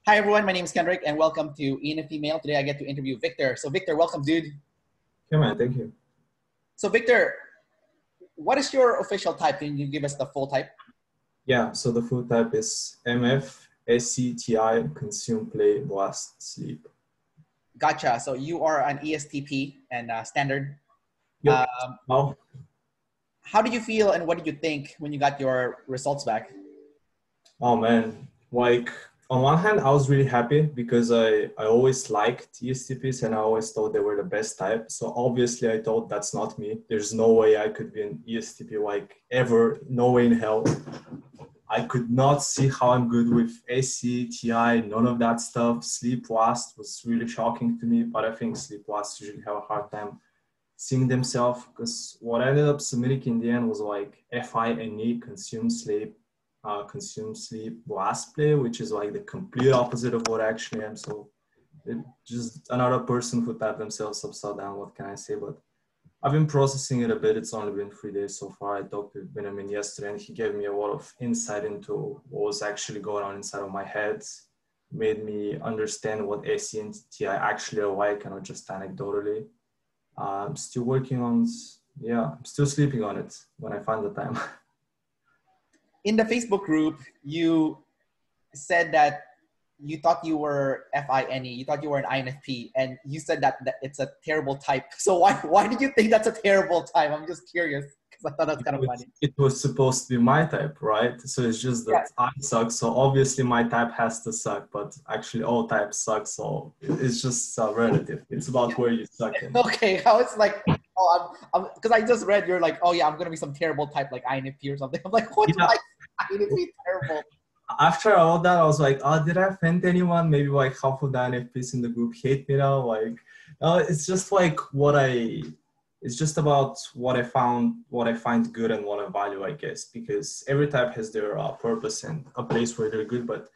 Hi everyone, my name is Kendrick and welcome to ENFP Mail. Today I get to interview Victor. So Victor, welcome dude. Yeah, man, thank you. So Victor, what is your official type? Can you give us the full type? Yeah, so the full type is MF, Se+Ti, consume, play, blast, sleep. Gotcha. So you are an ESTP and standard. Yep. Oh, How did you feel and what did you think when you got your results back? oh man, like on one hand, I was really happy because I always liked ESTPs and I always thought they were the best type. So obviously I thought that's not me. There's no way I could be an ESTP like ever, no way in hell. I could not see how I'm good with AC, TI, none of that stuff. Sleep Blast was really shocking to me, but I think Sleep Blast usually have a hard time seeing themselves because what I ended up submitting in the end was like FI and Ni, consume, sleep, blast play, which is like the complete opposite of what I actually am. So it just another person who tapped themselves upside down. What can I say? But I've been processing it a bit. It's only been 3 days so far. I talked to Benjamin yesterday and he gave me a lot of insight into what was actually going on inside of my head, made me understand what AC and TI actually are like and not just anecdotally. I'm still working on, I'm still sleeping on it when I find the time. In the Facebook group, you said that you thought you were FINE, you thought you were an INFP, and you said that it's a terrible type. So why did you think that's a terrible type? I'm just curious because I thought that's kind of funny. It was supposed to be my type, right? So it's just that I suck. So obviously my type has to suck, but actually all types suck. So it's just relative. It's about where you suck in. Okay, how it's like, oh, I'm because I just read you're like, oh yeah, I'm gonna be some terrible type like INFP or something. I'm like, what? Yeah. INFP terrible. After all that, I was like, oh, did I offend anyone? Maybe like half of the INFPs in the group hate me now. Like, no, it's just like it's just about what I find good and what I value, I guess, because every type has their purpose and a place where they're good. But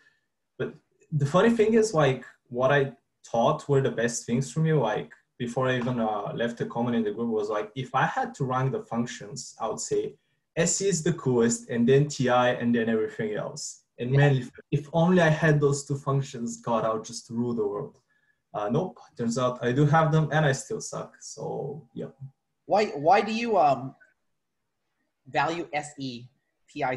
the funny thing is like what I thought were the best things for me, like before I even left a comment in the group was like, if I had to rank the functions, I would say SE is the coolest and then TI and then everything else. And man, if only I had those two functions, God, I would just rule the world. Nope, turns out I do have them and I still suck. So yeah. Why do you value SETI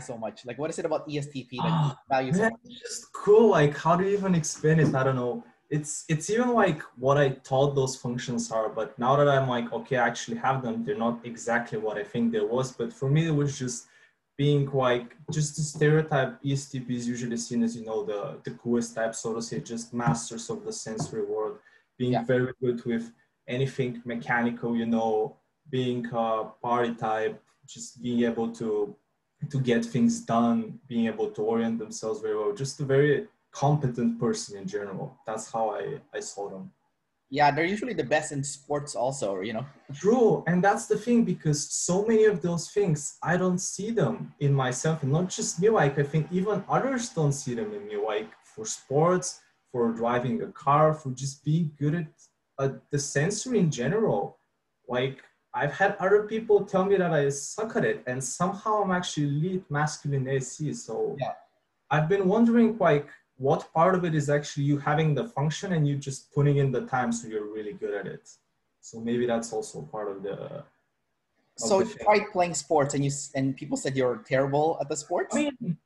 so much? Like what is it about ESTP that you value so much? It's just cool. Like how do you even explain it? I don't know. It's even like what I thought those functions are, but now that I'm like, okay, I actually have them, they're not exactly what I think there was. But for me, it was just being like just the stereotype. ESTP is usually seen as, you know, the coolest type, so to say, just masters of the sensory world, being very good with anything mechanical, you know, being a party type, just being able to get things done, being able to orient themselves very well, just a very competent person in general. That's how I saw them. Yeah, they're usually the best in sports also, you know. True, and that's the thing, because so many of those things, I don't see them in myself, and not just me, like I think even others don't see them in me, like for sports, for driving a car, for just being good at the sensory in general. Like I've had other people tell me that I suck at it, and somehow I'm actually lead masculine AC. So I've been wondering like what part of it is actually you having the function and you just putting in the time so you're really good at it. So maybe that's also part of the. So you tried playing sports and people said you're terrible at the sports? I mean,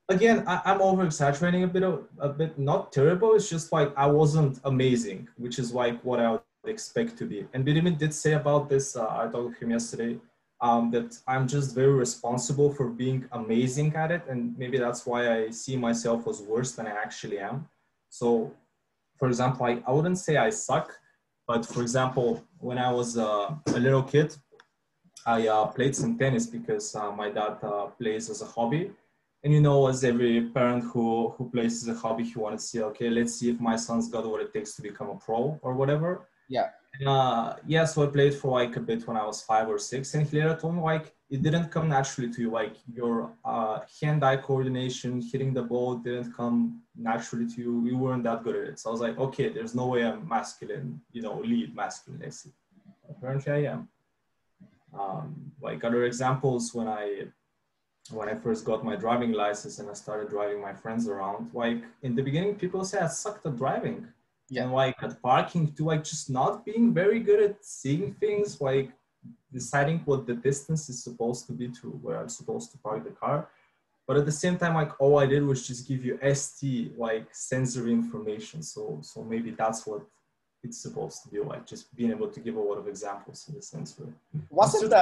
again, I'm over exaggerating a bit, not terrible. It's just like I wasn't amazing, which is like what I would expect to be. And Benjamin did say about this, I talked with him yesterday, that I'm just very responsible for being amazing at it. And maybe that's why I see myself as worse than I actually am. So, for example, I wouldn't say I suck, but for example, when I was a little kid, I played some tennis because my dad plays as a hobby. And you know, as every parent who plays as a hobby, he wanted to see, okay, let's see if my son's got what it takes to become a pro or whatever. Yeah. So I played for like a bit when I was 5 or 6, and he later told me like it didn't come naturally to you, like your hand-eye coordination, hitting the ball didn't come naturally to you. You weren't that good at it. So I was like, okay, there's no way I'm masculine, you know, lead masculine. Apparently I am. Like other examples, when I when I first got my driving license and I started driving my friends around, like in the beginning, people say I sucked at driving. Yeah. And like at parking too, like just not being very good at seeing things, like deciding what the distance is supposed to be to where I'm supposed to park the car. But at the same time, like all I did was just give you ST, like sensory information. So maybe that's what it's supposed to be like, just being able to give a lot of examples in the sensory. Wasn't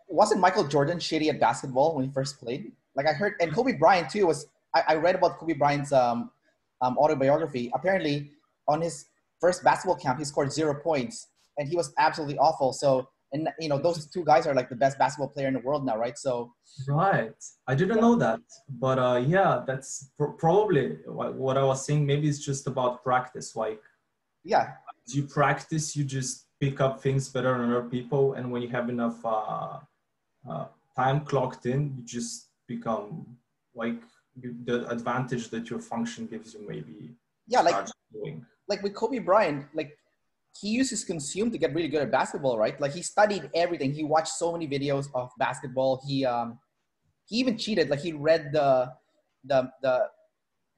wasn't Michael Jordan shitty at basketball when he first played? Like I heard, and Kobe Bryant too was. I read about Kobe Bryant's autobiography. Apparently, on his first basketball camp, he scored 0 points, and he was absolutely awful. So, and you know, those two guys are like the best basketball player in the world now, right? So, Right. I didn't know that. But yeah, that's probably what I was saying. Maybe it's just about practice. Like, yeah, as you practice, you just pick up things better than other people. And when you have enough time clocked in, you just become like the advantage that your function gives you maybe yeah, starts doing. like with Kobe Bryant, like he used his consume to get really good at basketball, right? Like he studied everything. He watched so many videos of basketball. He even cheated. Like he read the the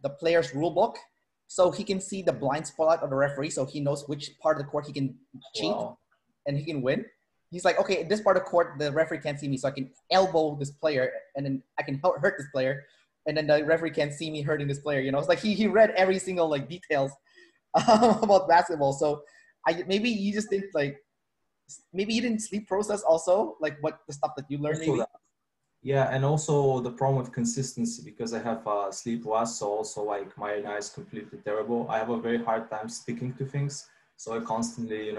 the player's rule book, so he can see the blind spot of the referee, so he knows which part of the court he can cheat Wow. and he can win. He's like, okay, this part of the court, the referee can't see me, so I can elbow this player, and then I can hurt this player, and then the referee can't see me hurting this player. You know, it's like he read every single like details about basketball. So maybe you just didn't like, maybe you didn't sleep process also like what the stuff that you learned Also maybe. that. Yeah, and also the problem with consistency because I have sleep loss, so also like my night is completely terrible. I have a very hard time sticking to things, so I constantly,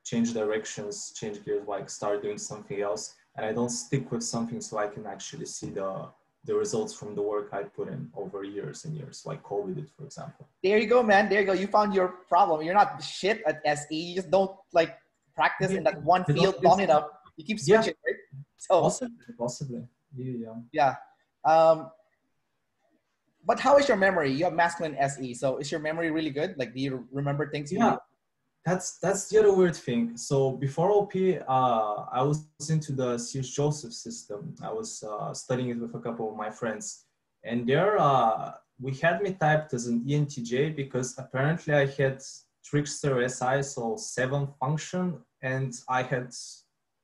change directions, change gears, like start doing something else, and I don't stick with something so I can actually see the results from the work I put in over years and years, like Kobe did, for example. There you go, man. There you go. You found your problem. You're not shit at SE. You just don't like practice in that one I don't field long enough. You keep Yeah, switching, right? So possibly. Yeah. yeah. Um, but how is your memory? You have masculine SE. So is your memory really good? Like, do you remember things really Yeah, well? that's the other weird thing. So before OP, I was into the C.S. Joseph system. I was studying it with a couple of my friends, and there we had me typed as an ENTJ because apparently I had trickster SI, so 7 function, and I had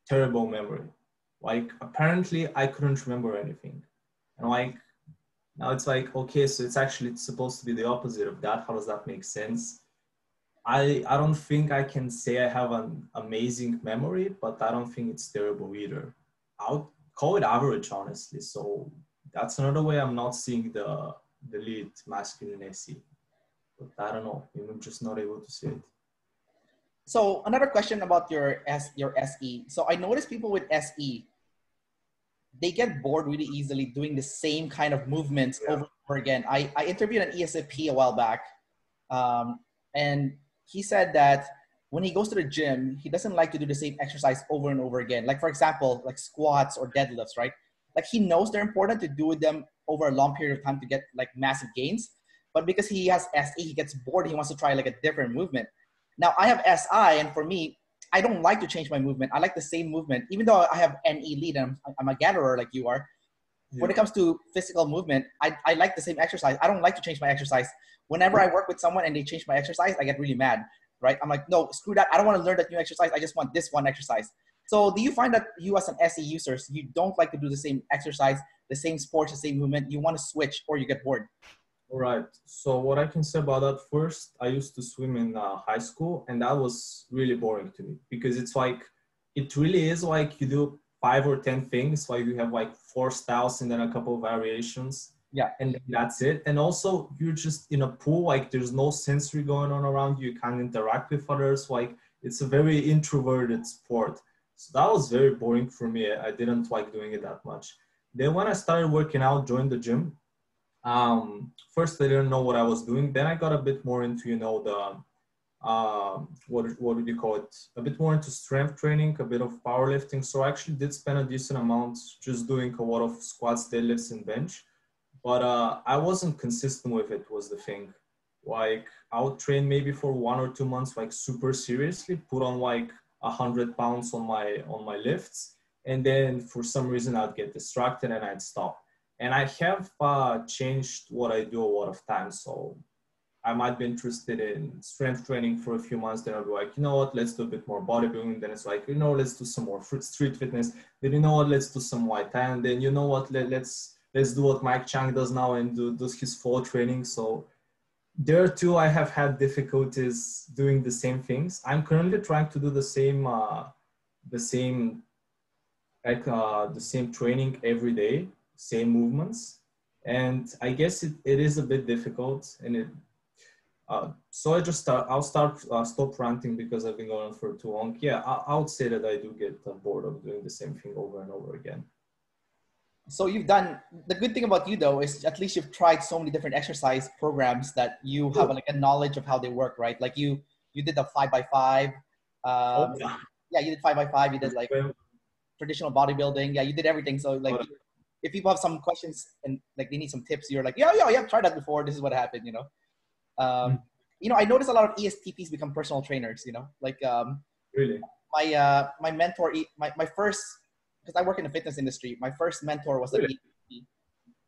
terrible memory. Like apparently I couldn't remember anything, and like now it's like okay, so it's actually supposed to be the opposite of that. How does that make sense? I don't think I can say I have an amazing memory, but I don't think it's terrible either. I would call it average, honestly. So that's another way I'm not seeing the lead masculine SE. But I don't know. I'm just not able to see it. So another question about your SE. So I notice people with SE, they get bored really easily doing the same kind of movements Yeah. over and over again. I interviewed an ESTP a while back, and he said that when he goes to the gym, he doesn't like to do the same exercise over and over again. Like for example, like squats or deadlifts, right? Like he knows they're important to do them over a long period of time to get like massive gains, but because he has SE, he gets bored. He wants to try like a different movement. Now I have SI, and for me, I don't like to change my movement. I like the same movement, even though I have NE lead and I'm a gatherer like you are. When it comes to physical movement, I like the same exercise. I don't like to change my exercise. Whenever I work with someone and they change my exercise, I get really mad, right? I'm like, no, screw that. I don't want to learn that new exercise. I just want this one exercise. So do you find that you as an SE user, you don't like to do the same exercise, the same sports, the same movement? You want to switch or you get bored? All right. So what I can say about that first, I used to swim in high school, and that was really boring to me because it's like, it really is like you do 5 or 10 things, like you have like 4 styles and then a couple of variations. Yeah. And that's it. And also you're just in a pool, like there's no sensory going on around you. You can't interact with others. Like it's a very introverted sport. So that was very boring for me. I didn't like doing it that much. Then when I started working out, joined the gym, first I didn't know what I was doing. Then I got a bit more into, the what do you call it? A bit more into strength training, a bit of powerlifting. So I actually did spend a decent amount just doing a lot of squats, deadlifts, and bench. But I wasn't consistent with it was the thing. Like I would train maybe for 1 or 2 months, like super seriously, put on like 100 pounds on my lifts. And then for some reason I'd get distracted and I'd stop. And I have changed what I do a lot of times. So I might be interested in strength training for a few months. Then I'll be like, you know what, let's do a bit more bodybuilding. Then it's like, you know, let's do some more street fitness. Then, you know what, let's do some Muay Thai. And then, you know what, let's do what Mike Chang does now and does his flow training. So there too, I have had difficulties doing the same things. I'm currently trying to do the same the same training every day, same movements. And I guess it is a bit difficult. And so I'll stop ranting because I've been going on for too long. Yeah, I would say that I do get bored of doing the same thing over and over again. So you've done, the good thing about you though is at least you've tried so many different exercise programs that you have like a knowledge of how they work, right? Like you did the 5x5. Yeah, you did 5x5. You did like traditional bodybuilding. Yeah, you did everything. So like, if people have some questions and like they need some tips, you're like, yeah, I've tried that before. This is what happened, you know. You know, I noticed a lot of ESTPs become personal trainers. You know, like really, my mentor, my first, because I work in the fitness industry, my first mentor was an ESTP.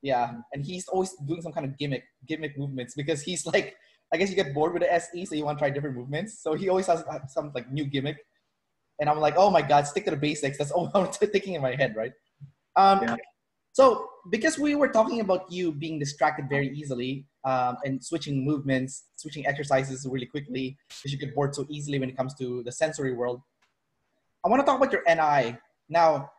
Yeah, and he's always doing some kind of gimmick movements because he's like, I guess you get bored with the SE, so you want to try different movements. So he always has some like new gimmick. And I'm like, oh my God, stick to the basics. That's all I'm thinking in my head, right? So because we were talking about you being distracted very easily and switching movements, switching exercises really quickly, because you get bored so easily when it comes to the sensory world, I want to talk about your NI. Now,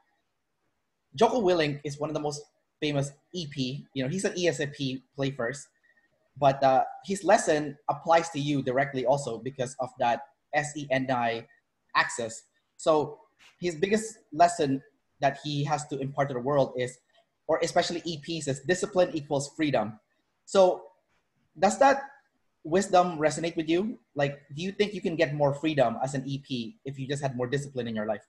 Jocko Willink is one of the most famous EP. You know, he's an ESTP play first, but his lesson applies to you directly also because of that SENI access. So his biggest lesson that he has to impart to the world is, or especially EPs, is discipline equals freedom. So does that wisdom resonate with you? Like, do you think you can get more freedom as an EP if you just had more discipline in your life?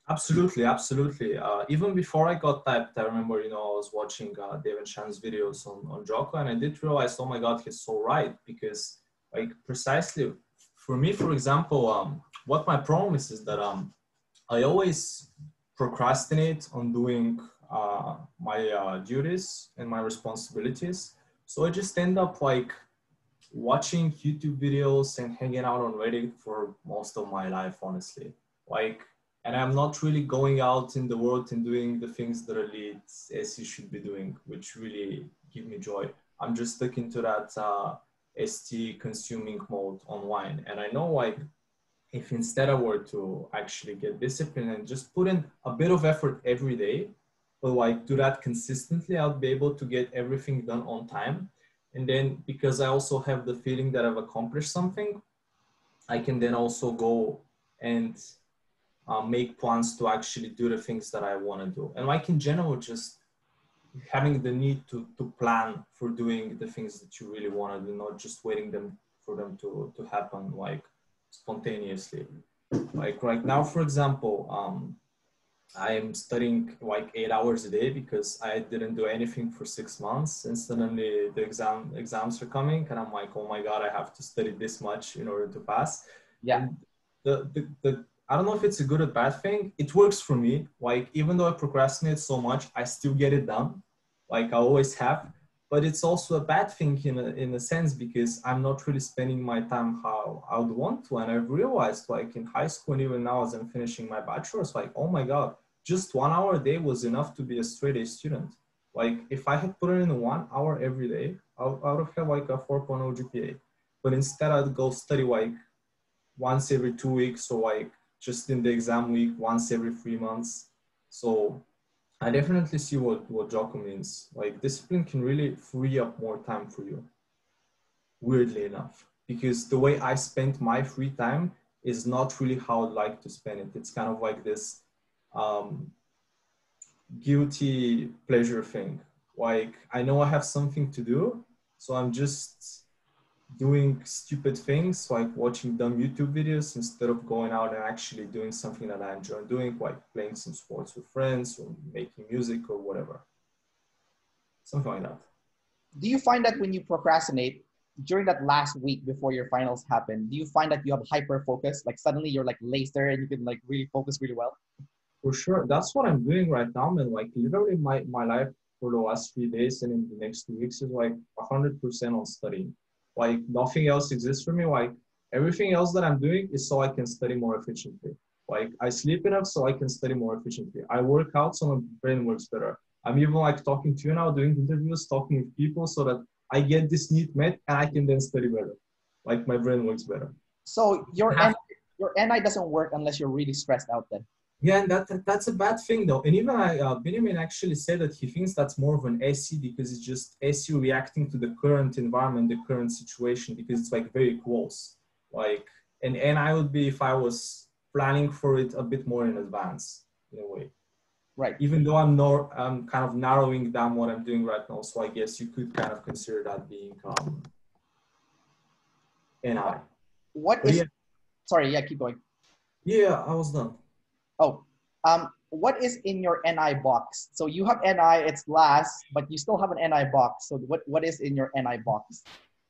Absolutely, absolutely. Even before I got typed, I remember, you know, I was watching David Shan's videos on Jocko, and I did realize, oh my God, he's so right. Because like precisely for me, for example, what my problem is that I always procrastinate on doing my duties and my responsibilities. So I just end up like watching YouTube videos and hanging out on Reddit for most of my life, honestly. Like, and I'm not really going out in the world and doing the things that elites as you should be doing, which really give me joy. I'm just stuck into that ST consuming mode online. And I know like, if instead I were to actually get disciplined and just put in a bit of effort every day, but like do that consistently, I'll be able to get everything done on time. And then because I also have the feeling that I've accomplished something, I can then also go and make plans to actually do the things that I want to do. And like in general, just having the need to plan for doing the things that you really want to do, not just waiting for them to happen like spontaneously. Like right now, for example, I am studying like 8 hours a day because I didn't do anything for 6 months, and suddenly the exams are coming and I'm like, oh my God, I have to study this much in order to pass. Yeah. And the I don't know if it's a good or bad thing. It works for me. Like, even though I procrastinate so much, I still get it done. Like I always have. But it's also a bad thing in a sense because I'm not really spending my time how I would want to. And I've realized like in high school and even now as I'm finishing my bachelor's, like, oh my God, just 1 hour a day was enough to be a straight A student. Like if I had put in 1 hour every day, I would have had like a 4.0 GPA. But instead I'd go study like once every 2 weeks or like just in the exam week, once every 3 months. So I definitely see what Jocko means. Like discipline can really free up more time for you, weirdly enough. Because the way I spent my free time is not really how I'd like to spend it. It's kind of like this guilty pleasure thing. Like I know I have something to do, so I'm just doing stupid things like watching dumb YouTube videos instead of going out and actually doing something that I enjoy doing, like playing some sports with friends or making music or whatever. Something like that. Do you find that when you procrastinate during that last week before your finals happen, do you find that you have hyper focus? Like suddenly you're like laser and you can like really focus really well? For sure. That's what I'm doing right now, man. Like literally my life for the last 3 days and in the next 2 weeks is like 100% on studying. Like nothing else exists for me. Like everything else that I'm doing is so I can study more efficiently. Like I sleep enough so I can study more efficiently. I work out so my brain works better. I'm even like talking to you now, doing interviews, talking with people so that I get this need met and I can then study better. Like my brain works better. So your NI doesn't work unless you're really stressed out then. Yeah, and that's a bad thing though. And even Benjamin actually said that he thinks that's more of an SE because it's just SU reacting to the current environment, the current situation, because it's like very close. Like, and I would be if I was planning for it a bit more in advance in a way. Right. Even though I'm kind of narrowing down what I'm doing right now. So I guess you could kind of consider that being NI. What But is, yeah, sorry, yeah, keep going. yeah, I was done. Oh, what is in your NI box? So you have NI, it's last, but you still have an NI box. So what is in your NI box?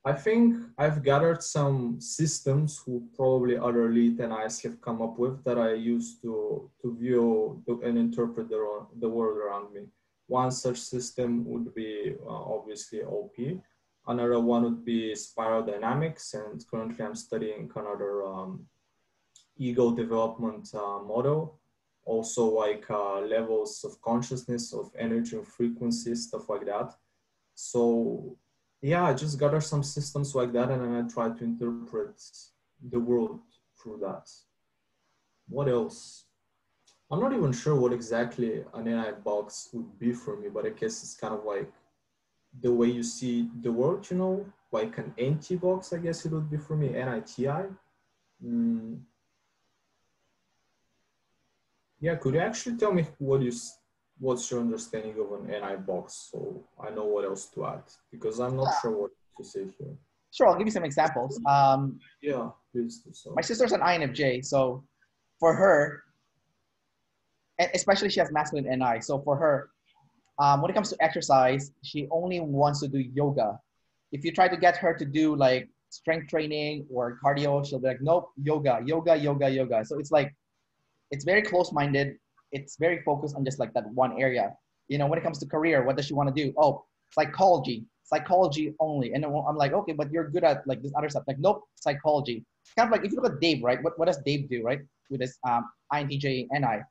I think I've gathered some systems who probably other lead NIs have come up with that I use to view and interpret the world around me. One such system would be obviously OP. Another one would be spiral dynamics, and currently I'm studying another ego development model. Also like levels of consciousness, of energy and frequency, stuff like that. So yeah, I just gather some systems like that and then I try to interpret the world through that. What else? I'm not even sure what exactly an NI box would be for me, but I guess it's kind of like the way you see the world, you know, like an NT box, I guess it would be for me, NITI. Mm. Yeah, could you actually tell me what's your understanding of an NI box so I know what else to add? Because I'm not sure what to say here. Sure, I'll give you some examples. Yeah, please do so. My sister's an INFJ, so for her, and especially she has masculine NI, so for her, when it comes to exercise, she only wants to do yoga. If you try to get her to do like strength training or cardio, she'll be like, nope, yoga, yoga, yoga, yoga. So it's like, it's very close-minded. It's very focused on just like that one area. You know, when it comes to career, what does she want to do? Oh, psychology only. And then I'm like, okay, but you're good at like this other stuff. Like, nope, psychology. It's kind of like if you look at Dave, right? What does Dave do, right? With his INTJ NI,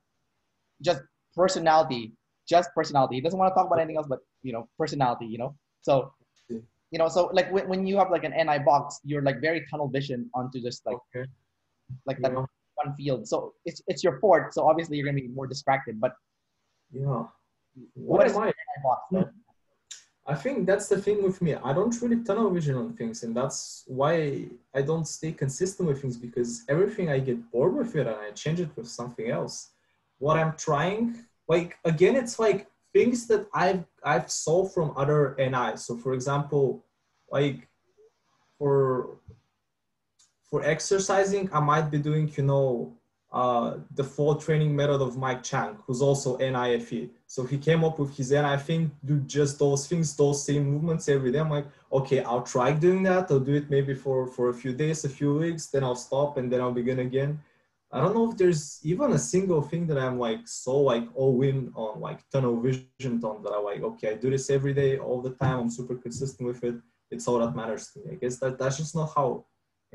just personality, just personality. He doesn't want to talk about anything else, but you know, personality. You know, so you know, so like when you have like an NI box, you're like very tunnel vision onto just like like that one field. So it's your fort. So obviously you're gonna be more distracted. But yeah, what is NI box though? I think that's the thing with me. I don't really tunnel vision on things, and that's why I don't stay consistent with things because everything I get bored with it and I change it with something else. What I'm trying, like again, it's like things that I've solved from other NIs. So for example, like for exercising, I might be doing, you know, the full training method of Mike Chang, who's also NIFE. So he came up with his NI thing, do just those things, those same movements every day. I'm like, okay, I'll try doing that. I'll do it maybe for a few days, a few weeks, then I'll stop and then I'll begin again. I don't know if there's even a single thing that I'm like so like all in on, like tunnel vision on, that I like, okay, I do this every day, all the time. I'm super consistent with it. It's all that matters to me. I guess that's just not how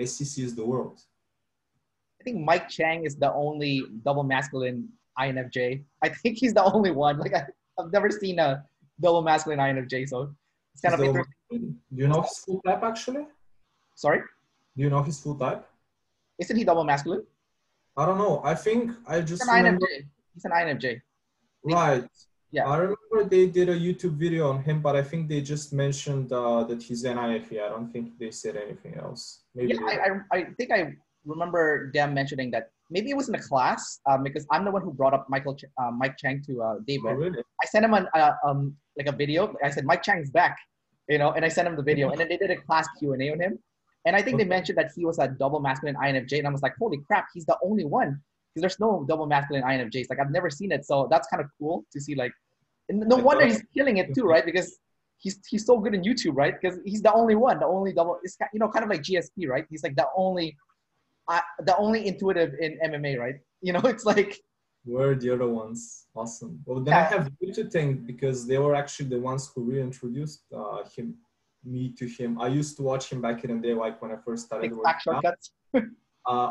SCC is the world. I think Mike Chang is the only double masculine INFJ. I think he's the only one. Like I've never seen a double masculine INFJ, so it's kind of interesting. Do you know his full type actually? Sorry? Do you know his full type? Isn't he double masculine? I don't know. I think I just He's an remember. INFJ. He's an INFJ. Right. Yeah. I remember they did a YouTube video on him, but I think they just mentioned that he's an IFE. I don't think they said anything else. Maybe yeah, I think I remember them mentioning that maybe it was in a class because I'm the one who brought up Mike Chang to David. Oh, really? I sent him like a video. I said Mike Chang's back, you know, and I sent him the video, and then they did a class Q&A on him, and I think they mentioned that he was a double masculine INFJ, and I was like, holy crap, he's the only one because there's no double masculine INFJs. Like I've never seen it, so that's kind of cool to see. Like, and no wonder he's killing it too, right? Because he's so good in YouTube, right? Because he's the only one, the only double. It's, you know, kind of like GSP, right? He's like the only intuitive in MMA, right? You know, it's like Were the other ones. Awesome. Well, then I Yeah, have you to thank because they were actually the ones who reintroduced me to him. I used to watch him back in the day, like when I first started six-pack working out. shortcuts.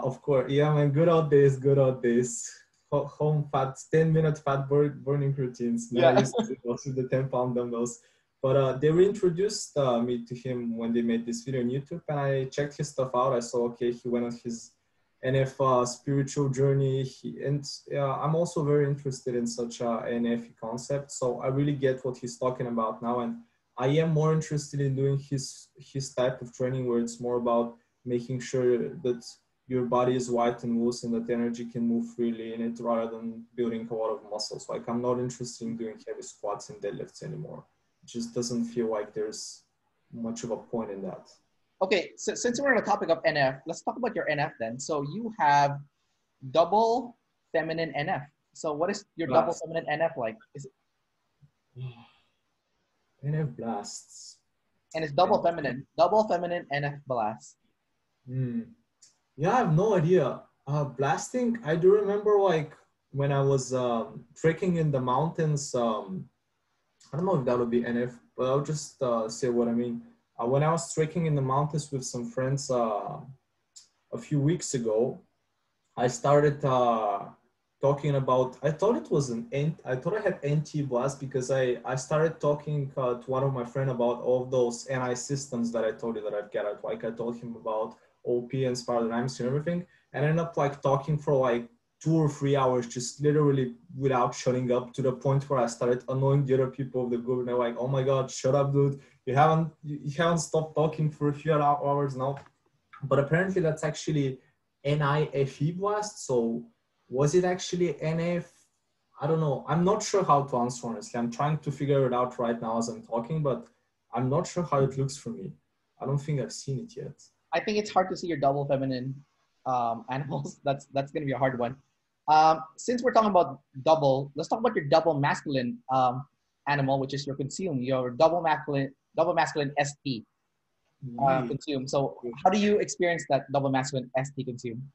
Of course, yeah, man, good old days, good old days. Home fat, 10-minute fat burning routines. Man, I Yeah. used to do those with the 10-pound dumbbells. But they reintroduced me to him when they made this video on YouTube, and I checked his stuff out. I saw, okay, he went on his NF spiritual journey. And I'm also very interested in such a NF concept. So I really get what he's talking about now. And I am more interested in doing his type of training where it's more about making sure that your body is white and loose and that the energy can move freely in it rather than building a lot of muscles. Like I'm not interested in doing heavy squats and deadlifts anymore. It just doesn't feel like there's much of a point in that. Okay, so since we're on the topic of NF, let's talk about your NF then. So you have double feminine NF. So what is your double Blast. feminine NF like? Is it, NF blasts. and it's And, double feminine NF blast. yeah, I have no idea. Blasting, I do remember like when I was trekking in the mountains, I don't know if that would be NF, but I'll just say what I mean. When I was trekking in the mountains with some friends a few weeks ago, I started talking about, I thought it was I thought I had anti-blast because I started talking to one of my friends about all of those NI systems that I told you that I've gathered. Like I told him about OP and spiral dynamics and everything, and I ended up like talking for like 2 or 3 hours, just literally without shutting up, to the point where I started annoying the other people of the group. And they're like, "Oh my God, shut up, dude! You haven't stopped talking for a few hours now." But apparently that's actually NI-Fe blast. So was it actually NF? I don't know. I'm not sure how to answer honestly. I'm trying to figure it out right now as I'm talking, but I'm not sure how it looks for me. I don't think I've seen it yet. I think it's hard to see your double feminine animals. That's going to be a hard one. Since we're talking about double, let's talk about your double masculine animal, which is your consume, your double masculine ST consume. So how do you experience that double masculine ST consume?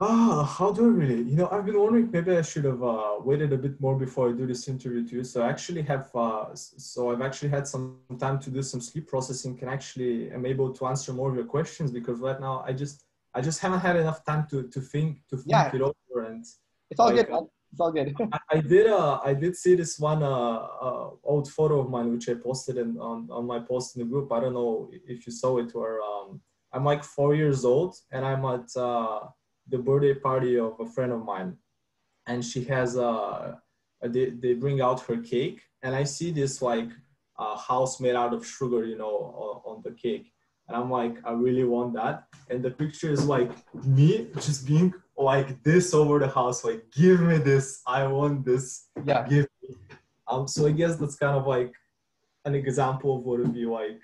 How do I really? I've been wondering maybe I should have waited a bit more before I do this interview too. So I actually have, so I've actually had some time to do some sleep processing, and actually am able to answer more of your questions because right now I just haven't had enough time to think Yeah, it over. And it's all like good, man. It's all good. I did see this one old photo of mine which I posted on my post in the group. I don't know if you saw it, where I'm like 4 years old and I'm at the birthday party of a friend of mine, and she has they bring out her cake, and I see this like house made out of sugar, on the cake, and I'm like, I really want that. And the picture is like me just being like this over the house, like, give me this, I want this, Yeah. give me. So I guess that's kind of like an example of what would be like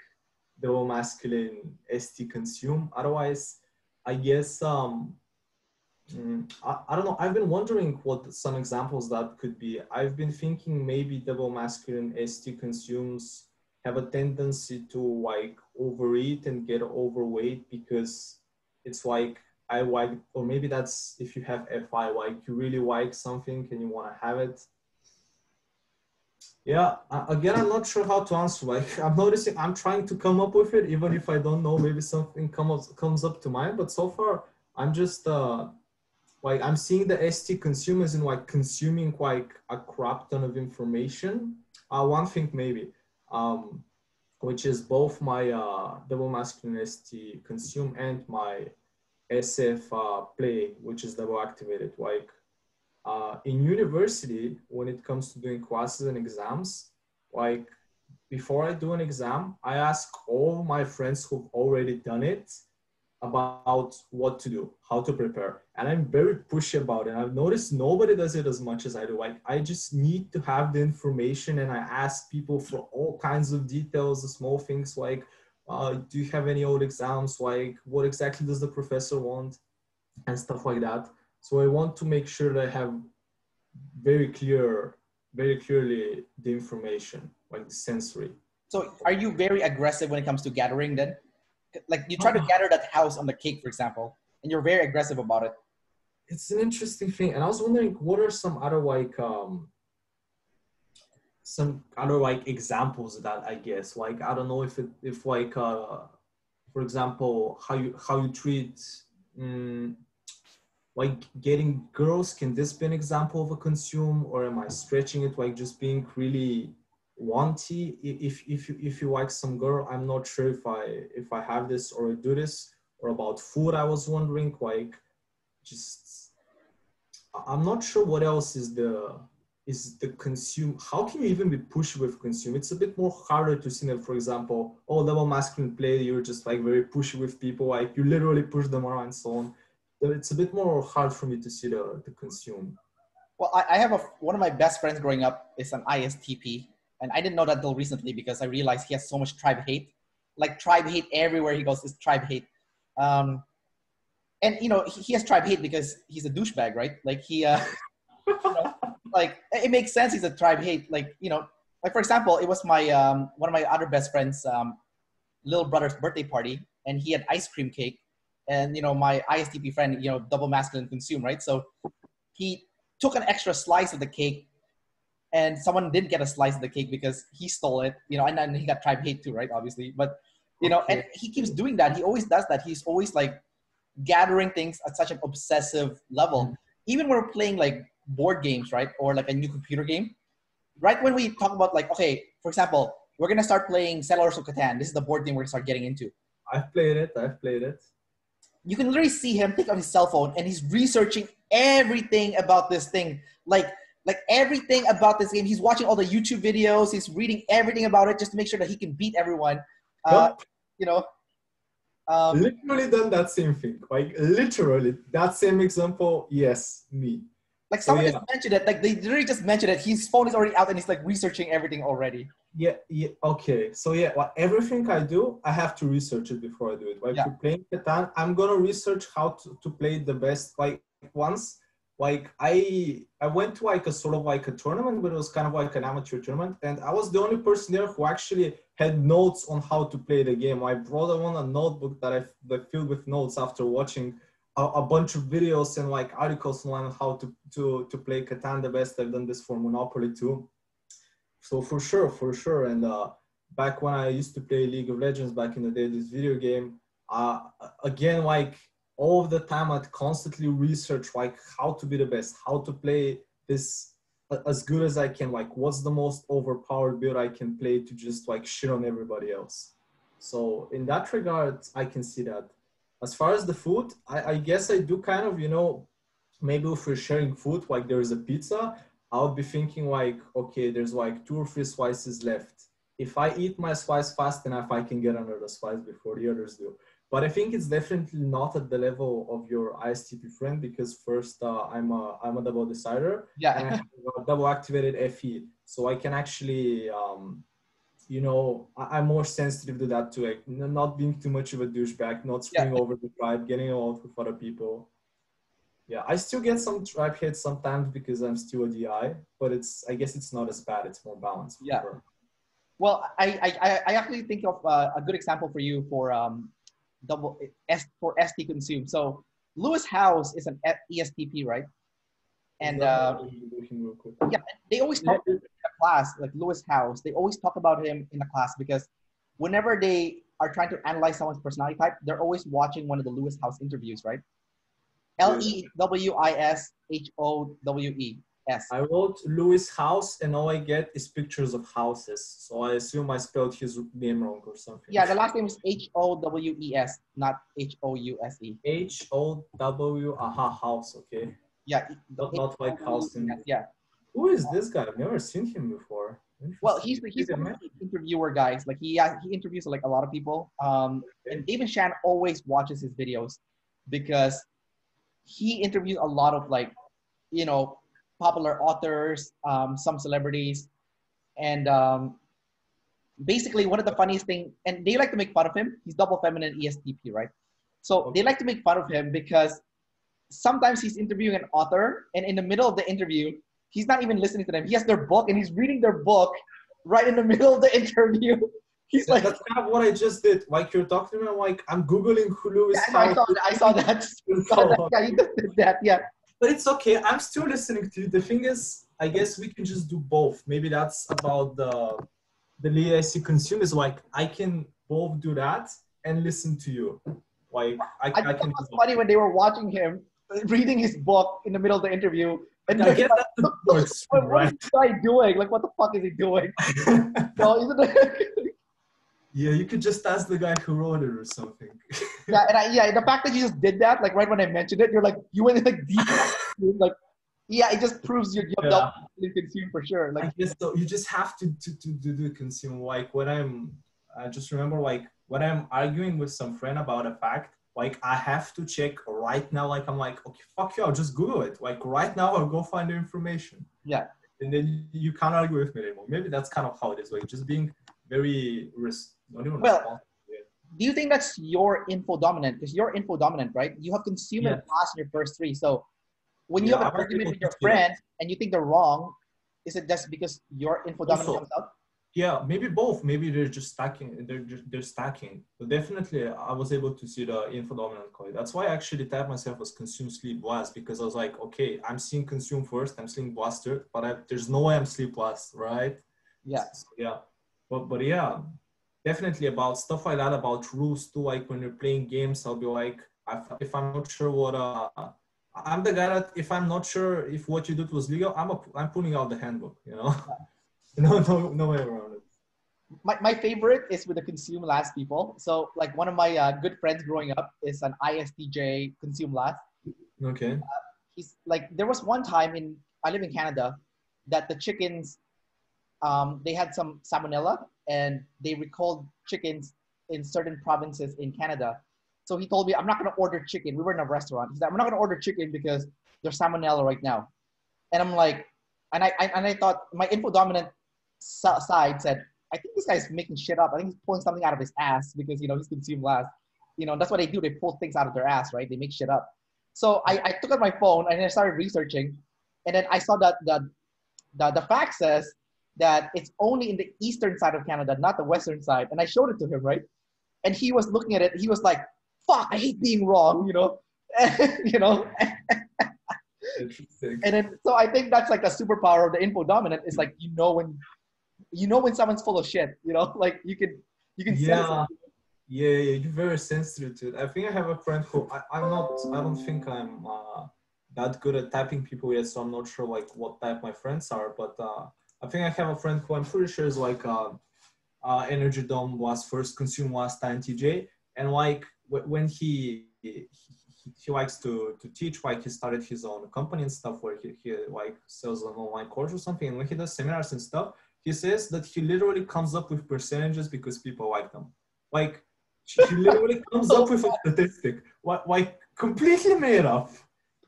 the masculine ST consume. Otherwise, I guess I don't know. I've been wondering what some examples that could be. I've been thinking maybe double masculine ST consumes have a tendency to like overeat and get overweight because it's like I like, or maybe that's if you have FI, like you really like something and you want to have it. Yeah, again, I'm not sure how to answer. Like, I'm noticing I'm trying to come up with it, even if I don't know, maybe something comes up to mind. But so far, I'm just like I'm seeing the ST consumers in like consuming like a crap ton of information. One thing maybe, which is both my double masculine ST consume and my SF play, which is double activated. Like in university, when it comes to doing classes and exams, like before I do an exam, I ask all my friends who've already done it about what to do, how to prepare. And I'm very pushy about it. I've noticed nobody does it as much as I do. Like I just need to have the information, and I ask people for all kinds of details, the small things like, do you have any old exams? Like what exactly does the professor want? And stuff like that. So I want to make sure that I have very clearly the information, like the sensory. So are you very aggressive when it comes to gathering then? Like you try to gather that house on the cake, for example, and you're very aggressive about it. it's an interesting thing. And I was wondering, what are some other like examples of that, I guess. Like, I don't know if like, for example, how you treat, like getting girls, can this be an example of a consume, or am I stretching it, like just being really wanty? If you like some girl, I'm not sure if I have this or I do this. Or about food, I was wondering, like, just I'm not sure what else is the consume. How can you even be pushy with consume? It's a bit more harder to see that, for example, oh, double masculine play, you're just like very pushy with people, like you literally push them around and so on. It's a bit more hard for me to see the consume. Well, I have one of my best friends growing up is an ISTP, and I didn't know that until recently because I realized he has so much tribe hate. Like tribe hate everywhere he goes is tribe hate. And you know, he has tribe hate because he's a douchebag, right? Like he, you know, like it makes sense. He's a tribe hate. Like, you know, like for example, it was my one of my other best friends' little brother's birthday party, and he had ice cream cake, and you know, my ISTP friend, you know, double masculine consume, right? So he took an extra slice of the cake, and someone didn't get a slice of the cake because he stole it, you know, and then he got tribe hate too, right? Obviously, but you know, and he keeps doing that. He always does that. He's always like gathering things at such an obsessive level. Even when we're playing like board games, right? Or like a new computer game, right? When we talk about like, okay, for example, we're going to start playing Settlers of Catan. This is the board game we're going to start getting into. I've played it. You can literally see him take out his cell phone and he's researching everything about this thing. Like everything about this game. He's watching all the YouTube videos. He's reading everything about it just to make sure that he can beat everyone. Yep. You know, literally done that same thing. Like literally that same example. Yes, me. Like someone just mentioned it. Like they literally just mentioned it. His phone is already out and he's like researching everything already. Yeah. Okay. So yeah, well, everything I do, I have to research it before I do it. Like to playing Catan, I'm gonna research how to play it the best. Like once, like I went to like a sort of like a tournament, but it was kind of like an amateur tournament, and I was the only person there who actually had notes on how to play the game. I brought on a notebook that I filled with notes after watching a bunch of videos and like articles online on how to play Catan the best. I've done this for Monopoly too. So for sure. And back when I used to play League of Legends back in the day, this video game, again, like all of the time I'd constantly research like how to be the best, how to play this as good as I can, like what's the most overpowered build I can play to just like shit on everybody else. So in that regard, I can see that. As far as the food, I guess I do kind of, you know, maybe if we're sharing food, like there's a pizza, I would be thinking like, okay, there's like 2 or 3 slices left. If I eat my slice fast enough, I can get another slice before the others do. But I think it's definitely not at the level of your ISTP friend because first, I'm a double decider. Yeah. And I have a double activated FE. So I can actually, you know, I'm more sensitive to that too, like not being too much of a douchebag, not screwing over the tribe, getting along with other people. Yeah, I still get some tribe hate sometimes because I'm still a DI, but I guess it's not as bad. It's more balanced. Yeah. Well, I actually think of a good example for you for ST consume. So Lewis House is an ESTP, right? And yeah, they always talk in the class, like Lewis House. They always talk about him in the class because whenever they are trying to analyze someone's personality type, they're always watching one of the Lewis House interviews, right? LEWISHOWES. I wrote Lewis House and all I get is pictures of houses. So I assume I spelled his name wrong or something. Yeah, the last name is HOWES, not HOUSE. HOW, house, okay. Yeah. Not like house. Yeah. Who is this guy? I've never seen him before. Well, he's one of the interviewer guys. Like he interviews like a lot of people. And David Shan always watches his videos because he interviews a lot of like, you know, popular authors, some celebrities, and basically one of the funniest thing, and they like to make fun of him. He's double feminine ESTP, right? So they like to make fun of him because sometimes he's interviewing an author, and in the middle of the interview, he's not even listening to them. He has their book, and he's reading their book right in the middle of the interview. He's like, that's kind of what I just did. Like you're talking about, like I'm googling who Lewis. Yeah, I saw that. Yeah, he just did that. Yeah. But it's okay. I'm still listening to you. The thing is, I guess we can just do both. Maybe that's about the lead I see consume is like I can both do that and listen to you. Like I I thought can it do was both. funny when they were watching him reading his book in the middle of the interview, and I they're guess like, that's the look, more extreme, what is right? this guy doing? Like, what the fuck is he doing? No, isn't it? Yeah, you could just ask the guy who wrote it or something. Yeah, and yeah, the fact that you just did that, like right when I mentioned it, you're like, you went in like deep, like, yeah, it just proves you have Yeah, double consumed for sure. Like, I guess so. You just have to do consume. Like when I just remember like when I'm arguing with some friend about a fact, like I have to check right now. Like I'm like, okay, fuck you, I'll just Google it. Like right now, I'll go find the information. yeah. And then you can't argue with me anymore. Maybe that's kind of how it is. Like just being very not even Well, responsible. do you think that's your info dominant? Because you're info dominant, right? You have consumed and Yeah, blast in your first three. So when you yeah. have I an was argument able with to your see that. friend and you think they're wrong, is it just because your info dominant Also, comes out? yeah, maybe both. Maybe they're just stacking. They're stacking. But definitely, I was able to see the info dominant coin. That's why I actually tagged myself as consume sleep blast because I was like, okay, I'm seeing consume first. I'm seeing blast third, but there's no way I'm sleep blast, right? Yeah. So, yeah, but yeah, definitely about stuff like that about rules too. Like when you're playing games, I'll be like, if I'm not sure what I'm the guy that if I'm not sure if what you did was legal, I'm pulling out the handbook. You know. No way around it. My favorite is with the consume last people. So like one of my good friends growing up is an ISTJ consume last. Okay. He's like, there was one time I live in Canada that the chickens, they had some salmonella and they recalled chickens in certain provinces in Canada. So he told me, I'm not going to order chicken. We were in a restaurant. He said, I'm not going to order chicken because there's salmonella right now. And I'm like, and I thought my info dominant side said, I think this guy's making shit up. I think he's pulling something out of his ass because, he's consumed last. That's what they do. They pull things out of their ass, right? They make shit up. So I took out my phone and I started researching. And then I saw that the fact says that it's only in the eastern side of Canada, not the western side. And I showed it to him, right? And he was looking at it. He was like, fuck, I hate being wrong, you know. Interesting. And then, so I think that's like a superpower of the info dominant is like, when someone's full of shit, like you can sense it. Yeah. Yeah, you're very sensitive to it. I think I have a friend who I'm not. I don't think I'm that good at typing people yet, so I'm not sure like what type my friends are. But I think I have a friend who I'm pretty sure is like Energy Dome was first, Consume last, INTJ, and like when he likes to teach, like he started his own company and stuff where he like sells an online course or something, and when he does seminars and stuff, he says that he literally comes up with percentages because people like them. Like he literally comes up with a statistic, like completely made up.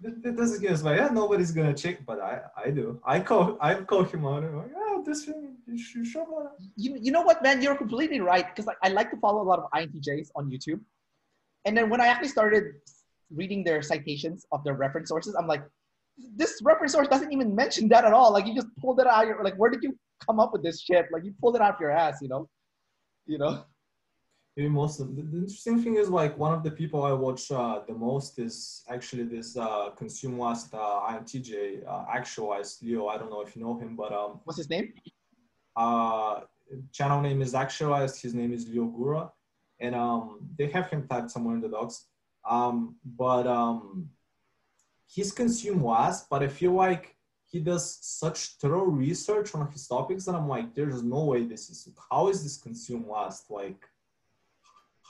That doesn't give us like, yeah, nobody's gonna check, but I do. I call him out and like, oh, this thing, you sure about it? You know what, man? You're completely right because I like to follow a lot of INTJs on YouTube, and then when I actually started reading their citations of their reference sources, I'm like, this reference source doesn't even mention that at all. Like you just pulled it out. You're like, where did you come up with this shit? Like you pulled it out of your ass, you know. Maybe most of the interesting thing is like one of the people I watch the most is actually this consume last INTJ actualized Leo. I don't know if you know him, but What's his name? channel name is actualized. His name is Leo Gura, and they have him typed somewhere in the docs. But he's consume last, but I feel like he does such thorough research on his topics that I'm like, there's no way this is. How is this consume last? Like,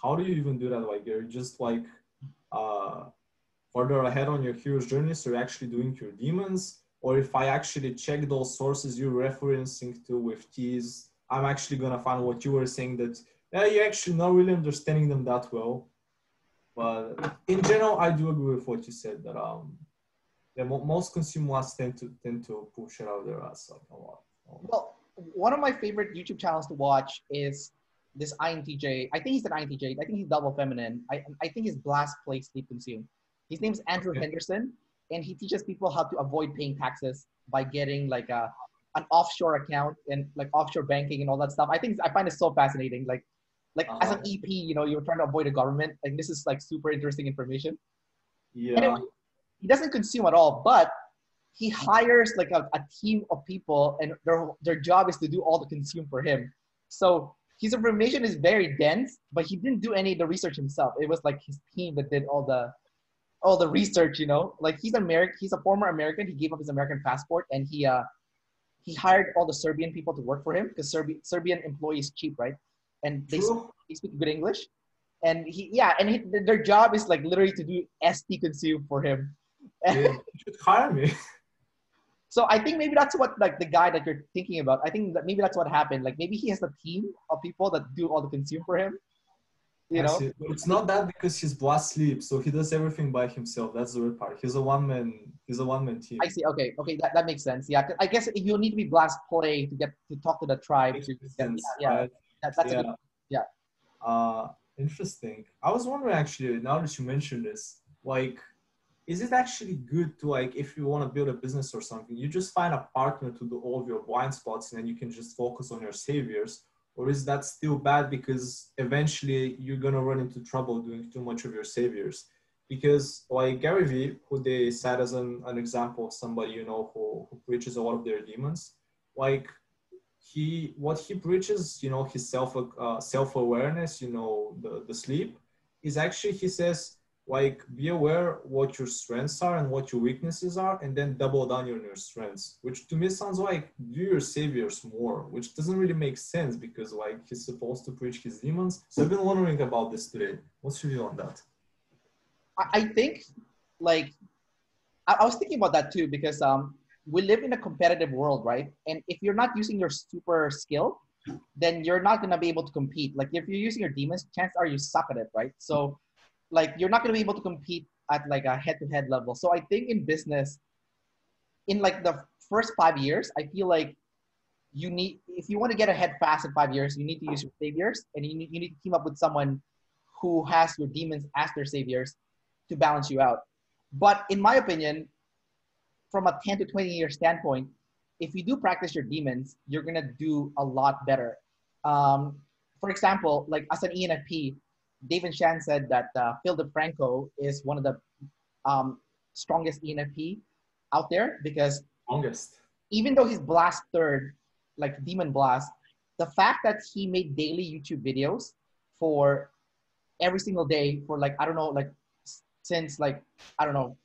how do you even do that? Like, you're just like further ahead on your hero's journey, so you're actually doing your demons. Or if I actually check those sources you're referencing to with T's, I'm actually gonna find what you were saying that you're actually not really understanding them that well. But in general, I do agree with what you said that most consumers tend to push it out their ass like a lot. Well, one of my favorite YouTube channels to watch is this INTJ. I think he's an INTJ. I think he's double feminine. I think he's blast, play, sleep, consume. His name's Andrew Henderson, and he teaches people how to avoid paying taxes by getting like an offshore account and like offshore banking and all that stuff. I find it so fascinating. Like as an EP, you're trying to avoid a government. Like this is like super interesting information. Yeah. Anyway, he doesn't consume at all, but he hires like a team of people, and their job is to do all the consume for him. So his information is very dense, but he didn't do any of the research himself. It was like his team that did all the research, you know. Like he's American, he's a former American. He gave up his American passport, and he hired all the Serbian people to work for him because Serbian employees cheap, right? And they speak good English. And their job is like literally to do ST consume for him. Yeah, you should hire me. So I think maybe that's what like the guy that you're thinking about. I think that maybe that's what happened. Like maybe he has a team of people that do all the consume for him. You know, but it's not that because his boss sleeps, so he does everything by himself. That's the weird part. He's a one man team. I see. Okay, that makes sense. Yeah, I guess you'll need to be blast play to get to talk to the tribe. Right? That's a good. Yeah. Interesting. I was wondering actually, now that you mentioned this, like, is it actually good to, like, if you want to build a business or something, you just find a partner to do all of your blind spots and then you can just focus on your saviors? Or is that still bad because eventually you're going to run into trouble doing too much of your saviors? Because like Gary Vee, who they cite as an example of somebody, you know, who preaches a lot of their demons, like what he preaches, you know, his self-awareness, you know, the sleep, is actually, he says, like, be aware what your strengths are and what your weaknesses are, and then double down on your strengths, which to me sounds like do your saviors more, which doesn't really make sense because like he's supposed to preach his demons. So I've been wondering about this today. What's your view on that? I think like I was thinking about that too because we live in a competitive world, right? And if you're not using your super skill, then you're not gonna be able to compete. Like if you're using your demons, chances are you suck at it, right? So like you're not gonna be able to compete at like a head-to-head level. So I think in business, in like the first 5 years, I feel like if you want to get ahead fast in 5 years, you need to use your saviors, and you need to team up with someone who has your demons as their saviors to balance you out. But in my opinion, from a 10 to 20 year standpoint, if you do practice your demons, you're gonna do a lot better. For example, like as an ENFP, David Shan said that Phil DeFranco is one of the strongest ENFP out there because even though he's blast third, like demon blast, the fact that he made daily YouTube videos for every single day for like, I don't know, like since like, I don't know,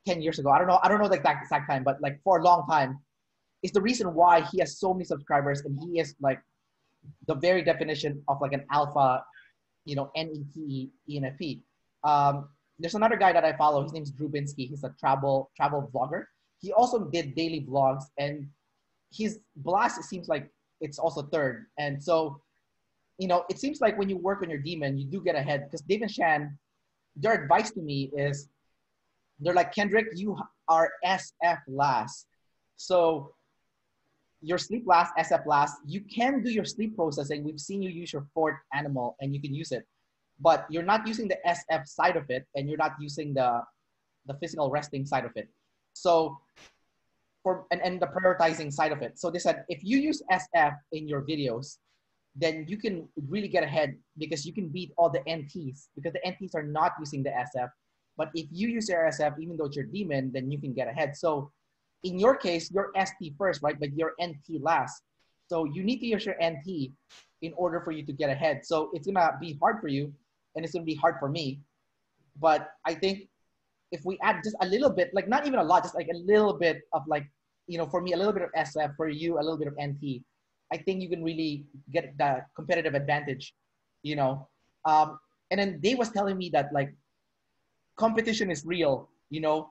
10 years ago. I don't know the exact time, but like for a long time is the reason why he has so many subscribers, and he is like the very definition of like an alpha, you know, NETE ENFP. There's another guy that I follow. His name is Drew Binsky. He's a travel vlogger. He also did daily vlogs, and his blast, it seems like it's also third. And so, you know, it seems like when you work on your demon, you do get ahead. Because Dave and Shan, their advice to me is, they're like, Kendrick, you are SF last. So your sleep last, SF last. You can do your sleep processing. We've seen you use your fourth animal and you can use it. But you're not using the SF side of it, and you're not using the physical resting side of it. So and the prioritizing side of it. So they said, if you use SF in your videos, then you can really get ahead because you can beat all the NTs, because the NTs are not using the SF. But if you use your SF, even though it's your demon, then you can get ahead. So in your case, you're ST first, right? But you're NT last. So you need to use your NT in order for you to get ahead. So it's gonna be hard for you, and it's gonna be hard for me. But I think if we add just a little bit, like not even a lot, just like a little bit of like, you know, for me, a little bit of SF, for you, a little bit of NT, I think you can really get the competitive advantage, you know? And then Dave was telling me that like, competition is real, you know?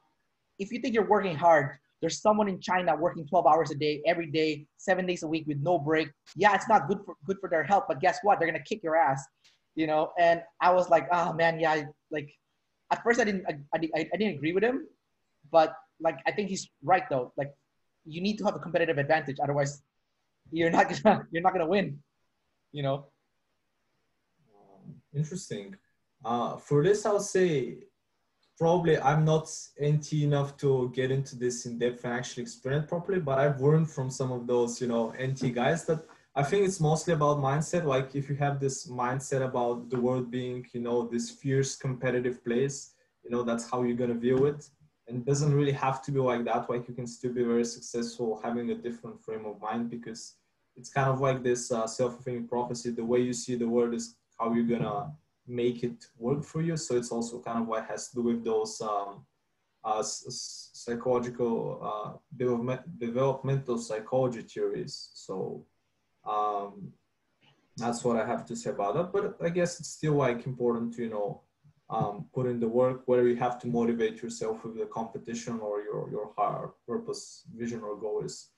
If you think you're working hard, there's someone in China working 12 hours a day, every day, 7 days a week with no break. Yeah, it's not good for their health, but guess what? They're gonna kick your ass, you know? And I was like, oh man, yeah, like at first I didn't agree with him, but like I think he's right though. Like you need to have a competitive advantage, otherwise you're not gonna win, you know? Interesting. For this, I'll say probably I'm not NT enough to get into this in depth and actually explain it properly, but I've learned from some of those, you know, NT guys that I think it's mostly about mindset. Like if you have this mindset about the world being, you know, this fierce competitive place, you know, that's how you're going to view it. And it doesn't really have to be like that. Like you can still be very successful having a different frame of mind, because it's kind of like this self-fulfilling prophecy. The way you see the world is how you're gonna make it work for you. So it's also kind of what has to do with those psychological developmental psychology theories. So um, that's what I have to say about that. But I guess it's still like important to, put in the work, whether you have to motivate yourself with the competition or your higher purpose, vision, or goal is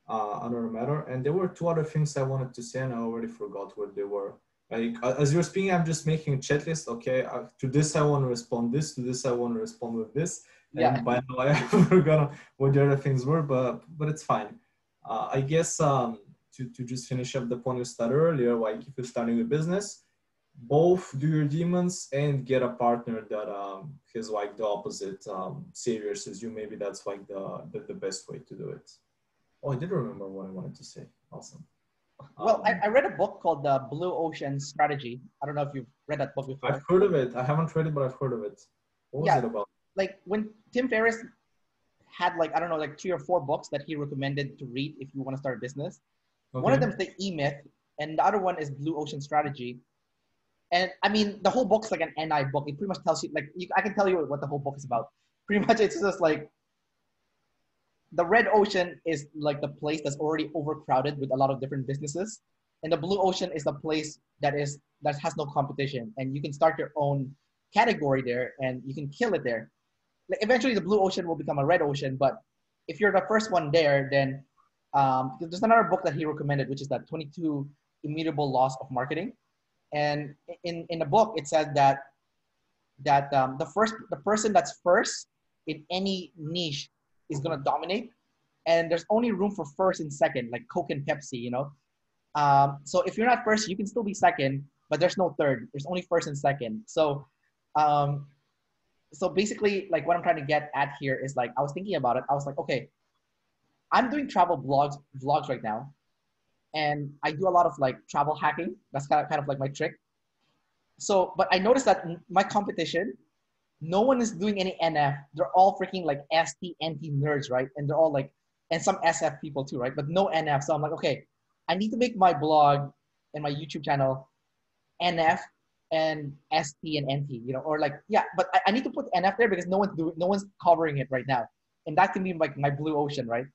another matter. And there were two other things I wanted to say, and I already forgot what they were. Like as you're speaking, I'm just making a checklist. Okay, to this I want to respond this. To this I want to respond with this. Yeah. And by now I forgot what the other things were, but it's fine. I guess to just finish up the point you started earlier, like if you're starting a business, both do your demons and get a partner that has like the opposite saviors as you. Maybe that's like the best way to do it. Oh, I did remember what I wanted to say. Awesome. Well, I read a book called The Blue Ocean Strategy. I don't know if you've read that book before. I've heard of it. I haven't read it, but I've heard of it. What was it about? Like when Tim Ferriss had like, I don't know, like 3 or 4 books that he recommended to read if you want to start a business. Okay. One of them is the E-Myth, and the other one is Blue Ocean Strategy. And I mean, the whole book's like an NI book. It pretty much tells you, like, I can tell you what the whole book is about. Pretty much it's just like, the red ocean is like the place that's already overcrowded with a lot of different businesses. And the blue ocean is the place that has no competition. And you can start your own category there and you can kill it there. Like eventually the blue ocean will become a red ocean, but if you're the first one there, then there's another book that he recommended, which is that 22 Immutable Laws of Marketing. And in the book, it said that the person that's first in any niche is gonna dominate, and there's only room for first and second, like Coke and Pepsi, So if you're not first, you can still be second, but there's no third. There's only first and second. So, so basically, like what I'm trying to get at here is like I was thinking about it. I was like, okay, I'm doing travel vlogs right now, and I do a lot of like travel hacking. That's kind of like my trick. So, but I noticed that my competition, no one is doing any NF. They're all freaking like ST, NT nerds, right? And they're all like, and some SF people too, right? But no NF. So I'm like, okay, I need to make my blog and my YouTube channel NF and ST and NT, or like, yeah, but I need to put NF there because no one's covering it right now. And that can be like my blue ocean, right?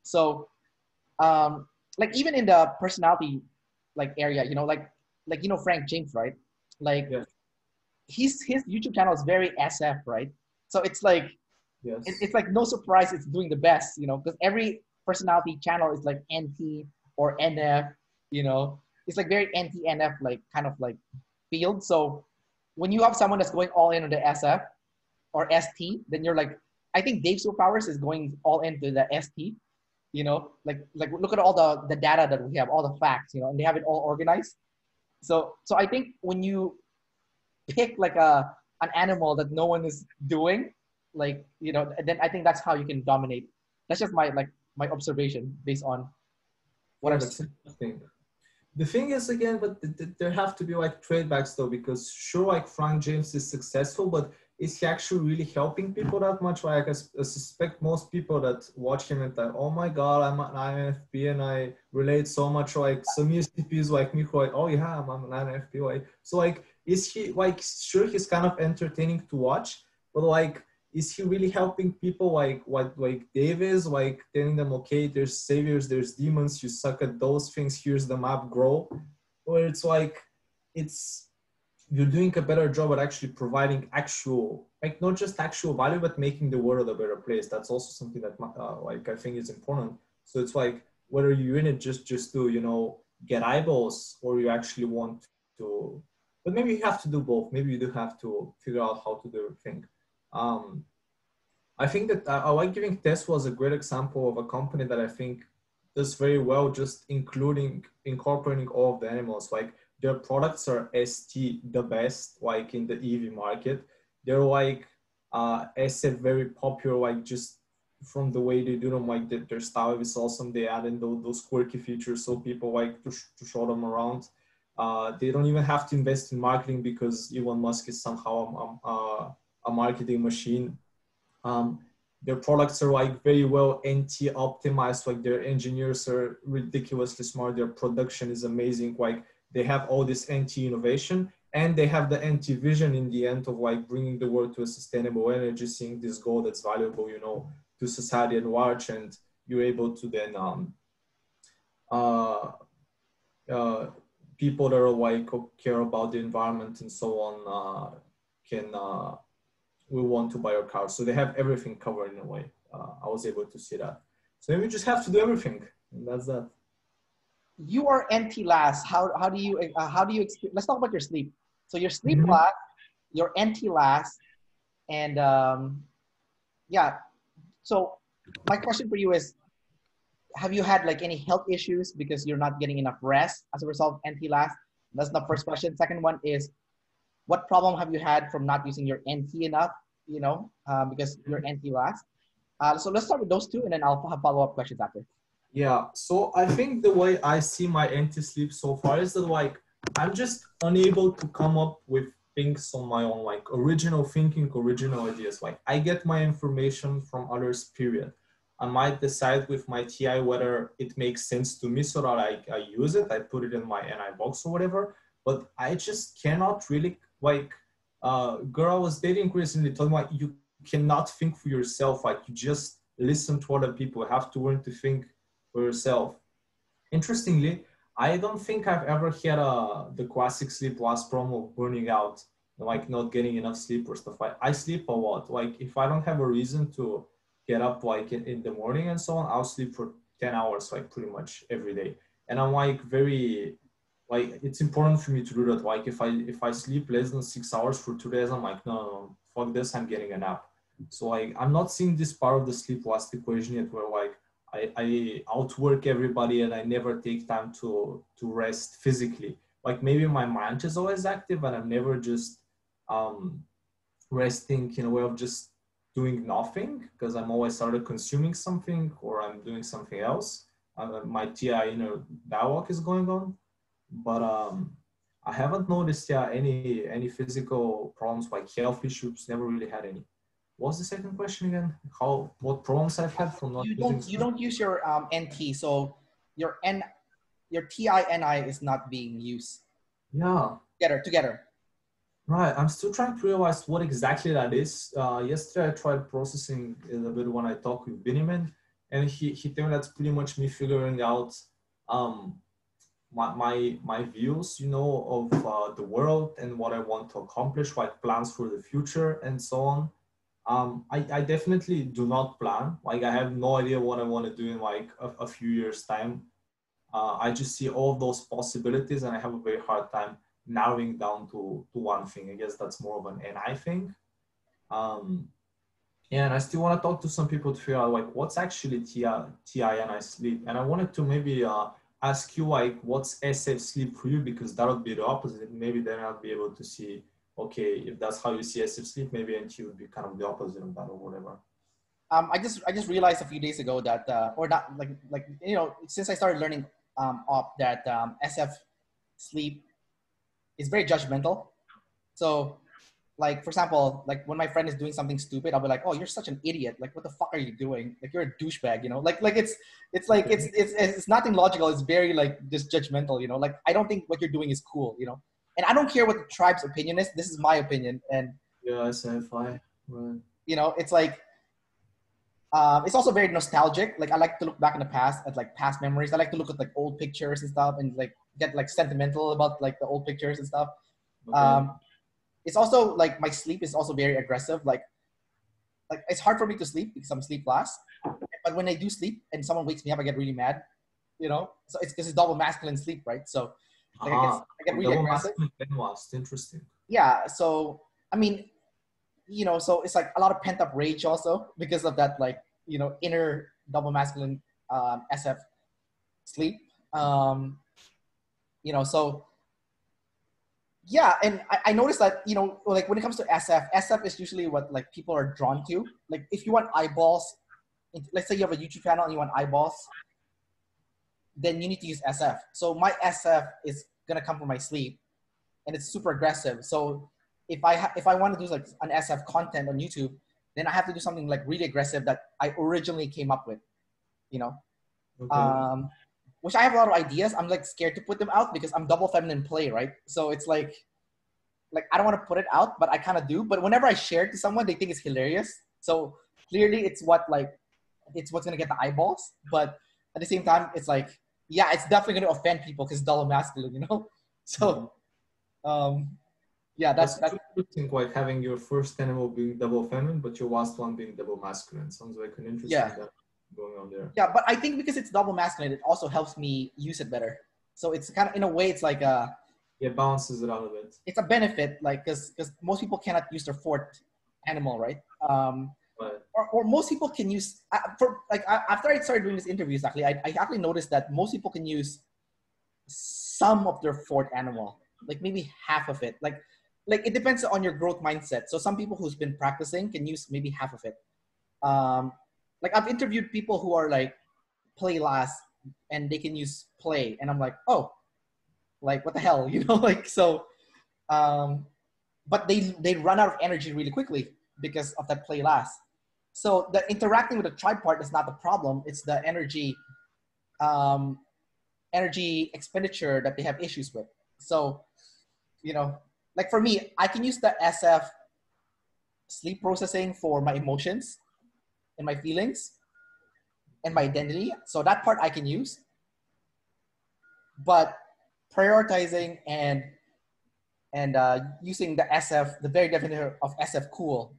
So, like even in the personality like area, like Frank James, right? Like, yes. His YouTube channel is very SF, right? So it's like, yes. It's like no surprise it's doing the best, because every personality channel is like NT or NF, it's like very NT-NF, like kind of like field. So when you have someone that's going all in on the SF or ST, then you're like, I think Dave Superpowers is going all into the ST, like look at all the data that we have, all the facts, and they have it all organized. So I think when you pick like an animal that no one is doing, like, then I think that's how you can dominate. That's just my observation based on what I've seen. The thing is, again, but there have to be like tradebacks though, because sure, like Frank James is successful, but is he actually really helping people that much? Like I suspect most people that watch him and like, oh my God, I'm an INFP and I relate so much. Like some ESTPs like me who are like, oh yeah, I'm an INFP. Like, so like, is he like, sure, he's kind of entertaining to watch, but like, is he really helping people like what like Dave is, like telling them, okay, there's saviors, there's demons, you suck at those things, here's the map, grow? Or it's like, you're doing a better job at actually providing actual, like not just actual value, but making the world a better place. That's also something that like I think is important. So it's like, whether you're in it just to, get eyeballs, or you actually want to, but maybe you have to do both. Maybe you do have to figure out how to do everything. I think that I like giving Tesla as a great example of a company that I think does very well, just incorporating all of the animals. Like their products are ST the best, like in the EV market. They're like SF very popular, like just from the way they do them, like their style is awesome. They add in those quirky features so people like to show them around. They don't even have to invest in marketing because Elon Musk is somehow a marketing machine. their products are like very well NT optimized. Like their engineers are ridiculously smart. Their production is amazing. Like they have all this NT innovation, and they have the NT vision in the end of like bringing the world to a sustainable energy, seeing this goal that's valuable, you know, to society at large, and you're able to then uh, uh, people that are like care about the environment and so on can will want to buy your car. So they have everything covered in a way. I was able to see that. So we just have to do everything, and that's that. You are NT last. How do you let's talk about your sleep. So your sleep last, your NT last, and yeah. So my question for you is, have you had like any health issues because you're not getting enough rest as a result of NT last? That's the first question. Second one is, what problem have you had from not using your NT enough, you know, because you're NT last? So let's start with those two, and then I'll have follow-up questions after. Yeah, so I think the way I see my anti-sleep so far is that like I'm just unable to come up with things on my own, like original thinking, original ideas. Like I get my information from others, period. I might decide with my TI whether it makes sense to me so that I use it, I put it in my NI box or whatever, but I just cannot really like, girl I was dating recently told me like, you cannot think for yourself, like you just listen to other people, you have to learn to think for yourself. Interestingly, I don't think I've ever had the classic sleep loss problem of burning out, like not getting enough sleep or stuff. I sleep a lot. Like if I don't have a reason to get up like in the morning and so on, I'll sleep for 10 hours, like pretty much every day. And I'm like very, like it's important for me to do that. Like if I sleep less than 6 hours for 2 days, I'm like, no, fuck this, I'm getting a nap. So like I'm not seeing this part of the sleep loss equation yet where like I outwork everybody and I never take time to rest physically. Like maybe my mind is always active and I'm never just resting in a way of just doing nothing because I'm always either consuming something or I'm doing something else. My TI inner dialogue is going on, but I haven't noticed any physical problems like health issues. Never really had any. What's the second question again? What problems I've had from not using You don't use your NT, so your TINI is not being used. Yeah. Together. Right. I'm still trying to realize what exactly that is. Yesterday I tried processing it a bit when I talked with Biniman, and he told me that's pretty much me figuring out my views, you know, of the world and what I want to accomplish, like plans for the future and so on. I definitely do not plan. Like I have no idea what I want to do in like a few years time. I just see all of those possibilities and I have a very hard time narrowing down to one thing. I guess that's more of an NI thing. Yeah, and I still want to talk to some people to figure out like what's actually TI sleep. And I wanted to maybe ask you like what's SF sleep for you, because that would be the opposite. Maybe then I'll be able to see, okay, if that's how you see SF sleep, maybe NT would be kind of the opposite of that or whatever. I just realized a few days ago that or not like you know, since I started learning op that SF sleep is very judgmental. So like for example, like when my friend is doing something stupid, I'll be like, oh, you're such an idiot, like what the fuck are you doing, like you're a douchebag, you know, like it's like it's nothing logical, it's very like just judgmental, you know, like I don't think what you're doing is cool, you know, and I don't care what the tribe's opinion is, this is my opinion. And yeah, SFI, right. You know, it's like it's also very nostalgic. Like I like to look back in the past at like past memories. I like to look at like old pictures and stuff and like get like sentimental about like the old pictures and stuff. Okay. It's also like my sleep is also very aggressive. Like it's hard for me to sleep because I'm sleep last. But when I do sleep and someone wakes me up, I get really mad. You know, so it's because it's double masculine sleep, right? So like I get really aggressive. Interesting. Yeah. So I mean, you know, so it's like a lot of pent up rage also because of that, like, you know, inner double masculine SF sleep. You know, so yeah, and I noticed that, you know, like when it comes to SF is usually what like people are drawn to. Like if you want eyeballs, let's say you have a YouTube channel and you want eyeballs, then you need to use SF. So my SF is gonna come from my sleep, and it's super aggressive. So if I want to do like an SF content on YouTube, then I have to do something like really aggressive that I originally came up with, you know. Okay. Which I have a lot of ideas. I'm like scared to put them out because I'm double feminine play, right? So it's like I don't want to put it out, but I kind of do. But whenever I share it to someone, they think it's hilarious. So clearly, it's what's gonna get the eyeballs. But at the same time, it's like, yeah, it's definitely gonna offend people because double masculine, you know. So yeah, That's that's interesting, like having your first animal being double feminine, but your last one being double masculine. Sounds like an interesting yeah, dynamic going on there. yeah. But I think because it's double masculine, it also helps me use it better. So it's kind of in a way, it's like Yeah, balances it out a bit. it's a benefit, like because most people cannot use their fourth animal, right? But Or most people can use after I started doing these interviews. Actually, I actually noticed that most people can use some of their fourth animal, like maybe half of it. Like it depends on your growth mindset. So some people who's been practicing can use maybe half of it. Like I've interviewed people who are like play last and they can use play, and I'm like, oh, like what the hell, you know? Like so, but they run out of energy really quickly because of that play last. So the interacting with the tribe part is not the problem. It's the um, energy expenditure that they have issues with. So, you know, like for me, I can use the SF sleep processing for my emotions and my feelings and my identity. So that part I can use, but prioritizing and using the SF, the very definition of SF cool,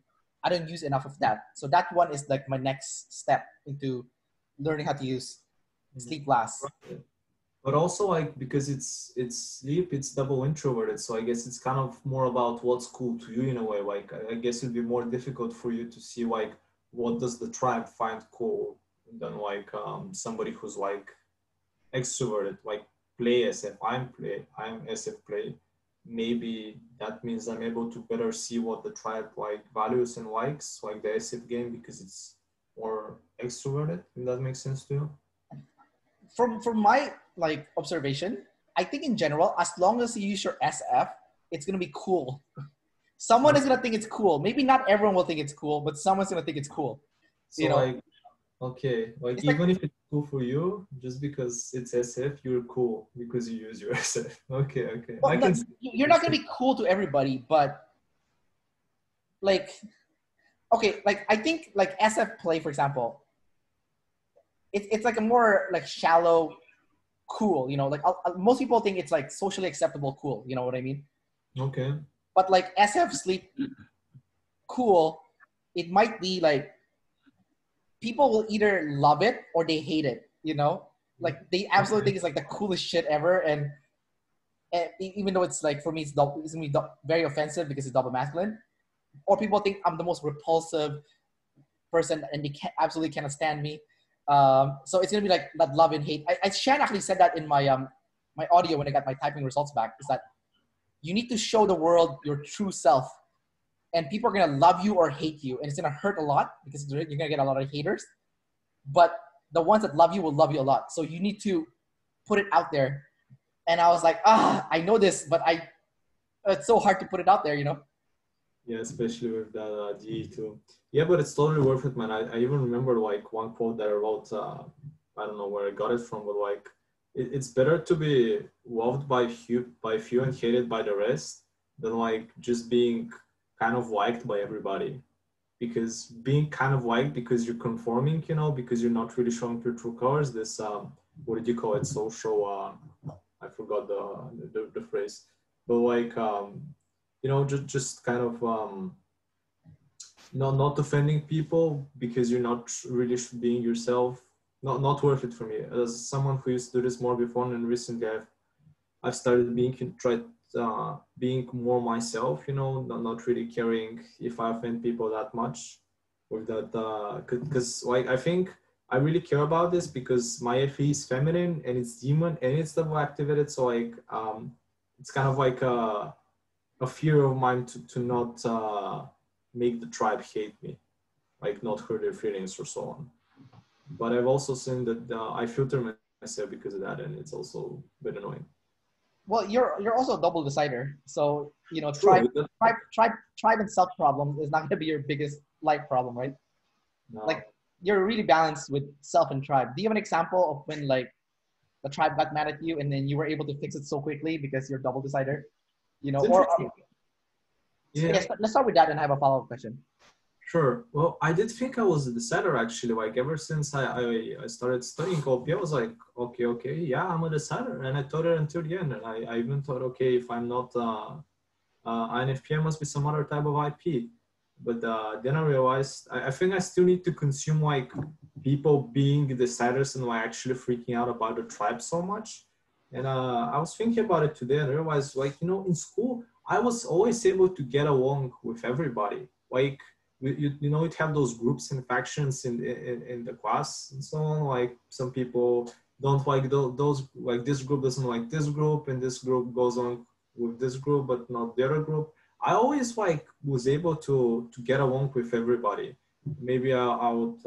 I don't use enough of that. So that one is like my next step into learning how to use sleep last. right. But also like because it's sleep, it's double introverted. So I guess it's kind of more about what's cool to you in a way. Like I guess it'd be more difficult for you to see like what does the tribe find cool than like somebody who's like extroverted, like play SF. I'm SF play. Maybe that means I'm able to better see what the tribe like values and likes, like the SF game, because it's more extroverted. If that makes sense to you. From my like observation, I think in general, as long as you use your SF, it's gonna be cool. Someone is gonna think it's cool. Maybe not everyone will think it's cool, but someone's gonna think it's cool. So You know, like okay, like it's like even if it's cool for you, just because it's SF, you're cool because you use your SF. Okay, okay. well, I can see you're not gonna interesting. be cool to everybody, but like okay, like I think like SF play, for example, it's like a more like shallow cool, you know, like most people think it's like socially acceptable cool, you know what I mean? Okay. But like SF sleep cool, it might be like people will either love it or they hate it, you know? Like they absolutely Okay. think it's like the coolest shit ever, and even though it's like for me it's gonna be very offensive because it's double masculine, or people think I'm the most repulsive person and they absolutely cannot stand me. So it's gonna be like that love and hate. Shan actually said that in my audio when I got my typing results back. Is that you need to show the world your true self, and people are gonna love you or hate you, and it's gonna hurt a lot because you're gonna get a lot of haters. But the ones that love you will love you a lot. So you need to put it out there. And I was like, I know this, but it's so hard to put it out there, you know? Yeah, especially with that GE too. Yeah, but it's totally worth it, man. I even remember like one quote that I wrote. I don't know where I got it from, but like it's better to be loved by few and hated by the rest than like just being kind of liked by everybody. Because being kind of liked because you're conforming, you know, because you're not really showing your true colors. This what did you call it? Social. I forgot the phrase, but like you know, just kind of not offending people because you're not really being yourself. Not worth it for me. As someone who used to do this more before, and recently I've started being more myself. You know, not really caring if I offend people that much, or that because like I think I really care about this because my FE is feminine and it's demon and it's double activated. So like it's kind of like a fear of mine to not make the tribe hate me, like not hurt their feelings or so on. But I've also seen that I filter myself because of that, and it's also a bit annoying. Well, you're also a double decider. So, you know, True. tribe and self problem is not going to be your biggest life problem, right? No. Like, you're really balanced with self and tribe. Do you have an example of when like the tribe got mad at you and then you were able to fix it so quickly because you're double decider? You know, It's or interesting. Yeah. yes, let's start with that and I have a follow up question. Sure. Well, I did think I was a decider actually. Like ever since I started studying copy, I was like, okay, yeah, I'm a decider, and I thought it until the end. And I even thought, okay, if I'm not INFP, I must be some other type of IP. But then I realized I think I still need to consume like people being deciders and like actually freaking out about the tribe so much. And I was thinking about it today and I realized like, you know, in school, I was always able to get along with everybody. Like you know, it have those groups and factions in the class and so on. Like some people don't like those like this group doesn't like this group and this group goes on with this group but not the other group. I always like was able to get along with everybody. Maybe I would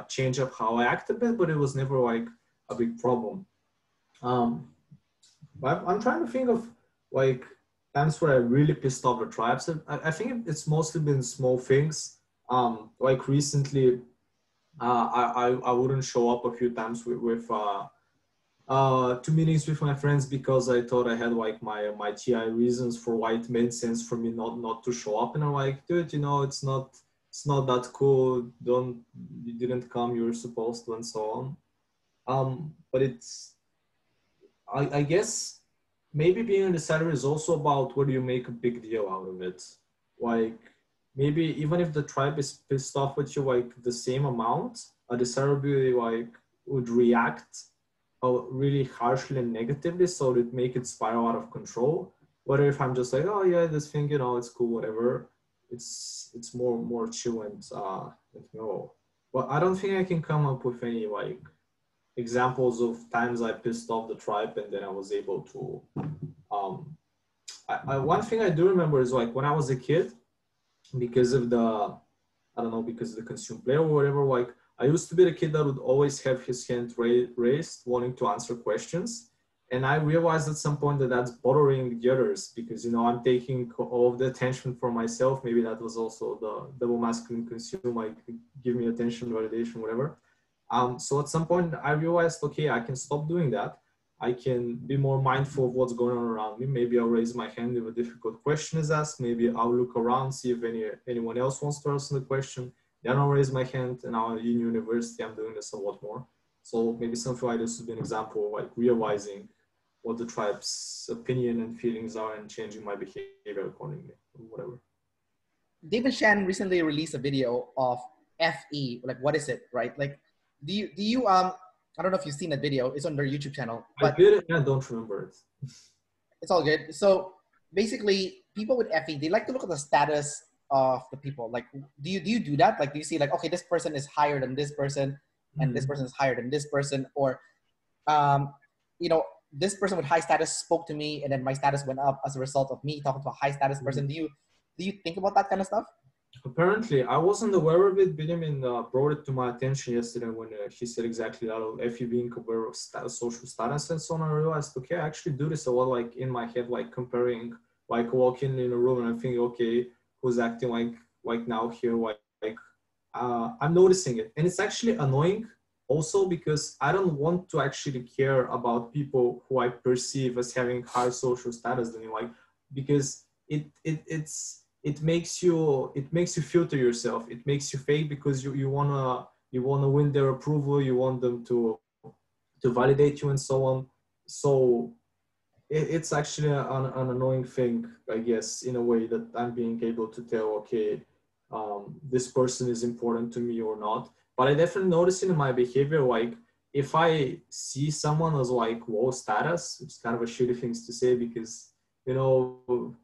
change up how I act a bit, but it was never like a big problem. um I'm trying to think of like times where I really pissed off the tribes. I think it's mostly been small things. Like recently, I wouldn't show up a few times with to meetings with my friends because I thought I had like my TI reasons for why it made sense for me not to show up. And I'm like, dude, you know, it's not that cool. You didn't come. You were supposed to, and so on. But I guess maybe being a decider is also about whether you make a big deal out of it. Like maybe even if the tribe is pissed off with you like the same amount, a decider would react really harshly and negatively, so it make it spiral out of control. Whether if I'm just like, oh yeah, this thing, you know, it's cool, whatever. It's more chill and no. But I don't think I can come up with any like examples of times I pissed off the tribe and then I was able to. Um, one thing I do remember is like when I was a kid, because of the I don't know, because of the consume player or whatever, like I used to be the kid that would always have his hand raised, wanting to answer questions. And I realized at some point that that's bothering the others because, you know, I'm taking all of the attention for myself. Maybe that was also the double masculine consume, like give me attention, validation, whatever. So at some point I realized, okay, I can stop doing that. I can be more mindful of what's going on around me. Maybe I'll raise my hand if a difficult question is asked. Maybe I'll look around, see if anyone else wants to answer the question. Then I'll raise my hand, and now in university, I'm doing this a lot more. So maybe something like this would be an example of like realizing what the tribe's opinion and feelings are and changing my behavior accordingly, or whatever. David Shan recently released a video of FE, like what is it, right? Like, do you I don't know if you've seen that video. It's on their YouTube channel, but I did it and I don't remember it. it's all good. So basically, people with FE, they like to look at the status of the people. Like, do you do that? Like, do you see like, okay, this person is higher than this person, and this person is higher than this person, or you know, this person with high status spoke to me, and then my status went up as a result of me talking to a high status person. Do you think about that kind of stuff? Apparently, I wasn't aware of it. Benjamin brought it to my attention yesterday when he said exactly that of FE being aware of social status and so on. I realized, okay, I actually do this a lot, like in my head, like comparing, like walking in a room and I think, okay, who's acting like now here, I'm noticing it, and it's actually annoying also because I don't want to actually care about people who I perceive as having higher social status than me, like because it makes you filter yourself. It makes you fake because you wanna win their approval. You want them to validate you and so on. So it's actually an annoying thing, I guess, in a way that I'm being able to tell, okay, this person is important to me or not. But I definitely notice it in my behavior, like if I see someone as like low status, which is kind of a shitty thing to say because, you know,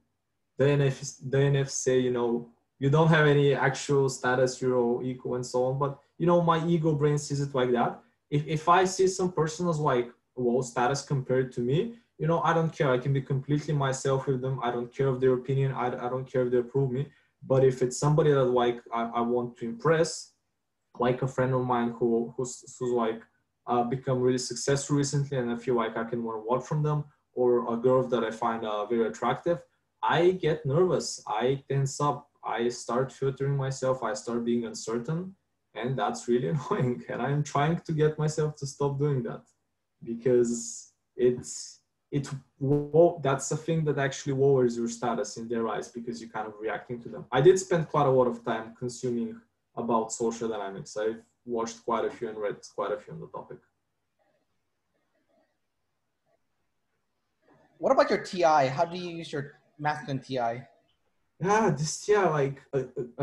the NF say, you know, you don't have any actual status, you're all equal and so on. But, you know, my ego brain sees it like that. If I see some person as like low status compared to me, you know, I don't care. I can be completely myself with them. I don't care of their opinion. I don't care if they approve me. But if it's somebody that like I want to impress, like a friend of mine who's like become really successful recently, and I feel like I can learn a lot from them, or a girl that I find very attractive, I get nervous. I tense up. I start filtering myself. I start being uncertain. And that's really annoying. And I'm trying to get myself to stop doing that because that's a thing that actually lowers your status in their eyes because you're kind of reacting to them. I did spend quite a lot of time consuming about social dynamics. I've watched quite a few and read quite a few on the topic. What about your TI? How do you use your masculine TI? Yeah, like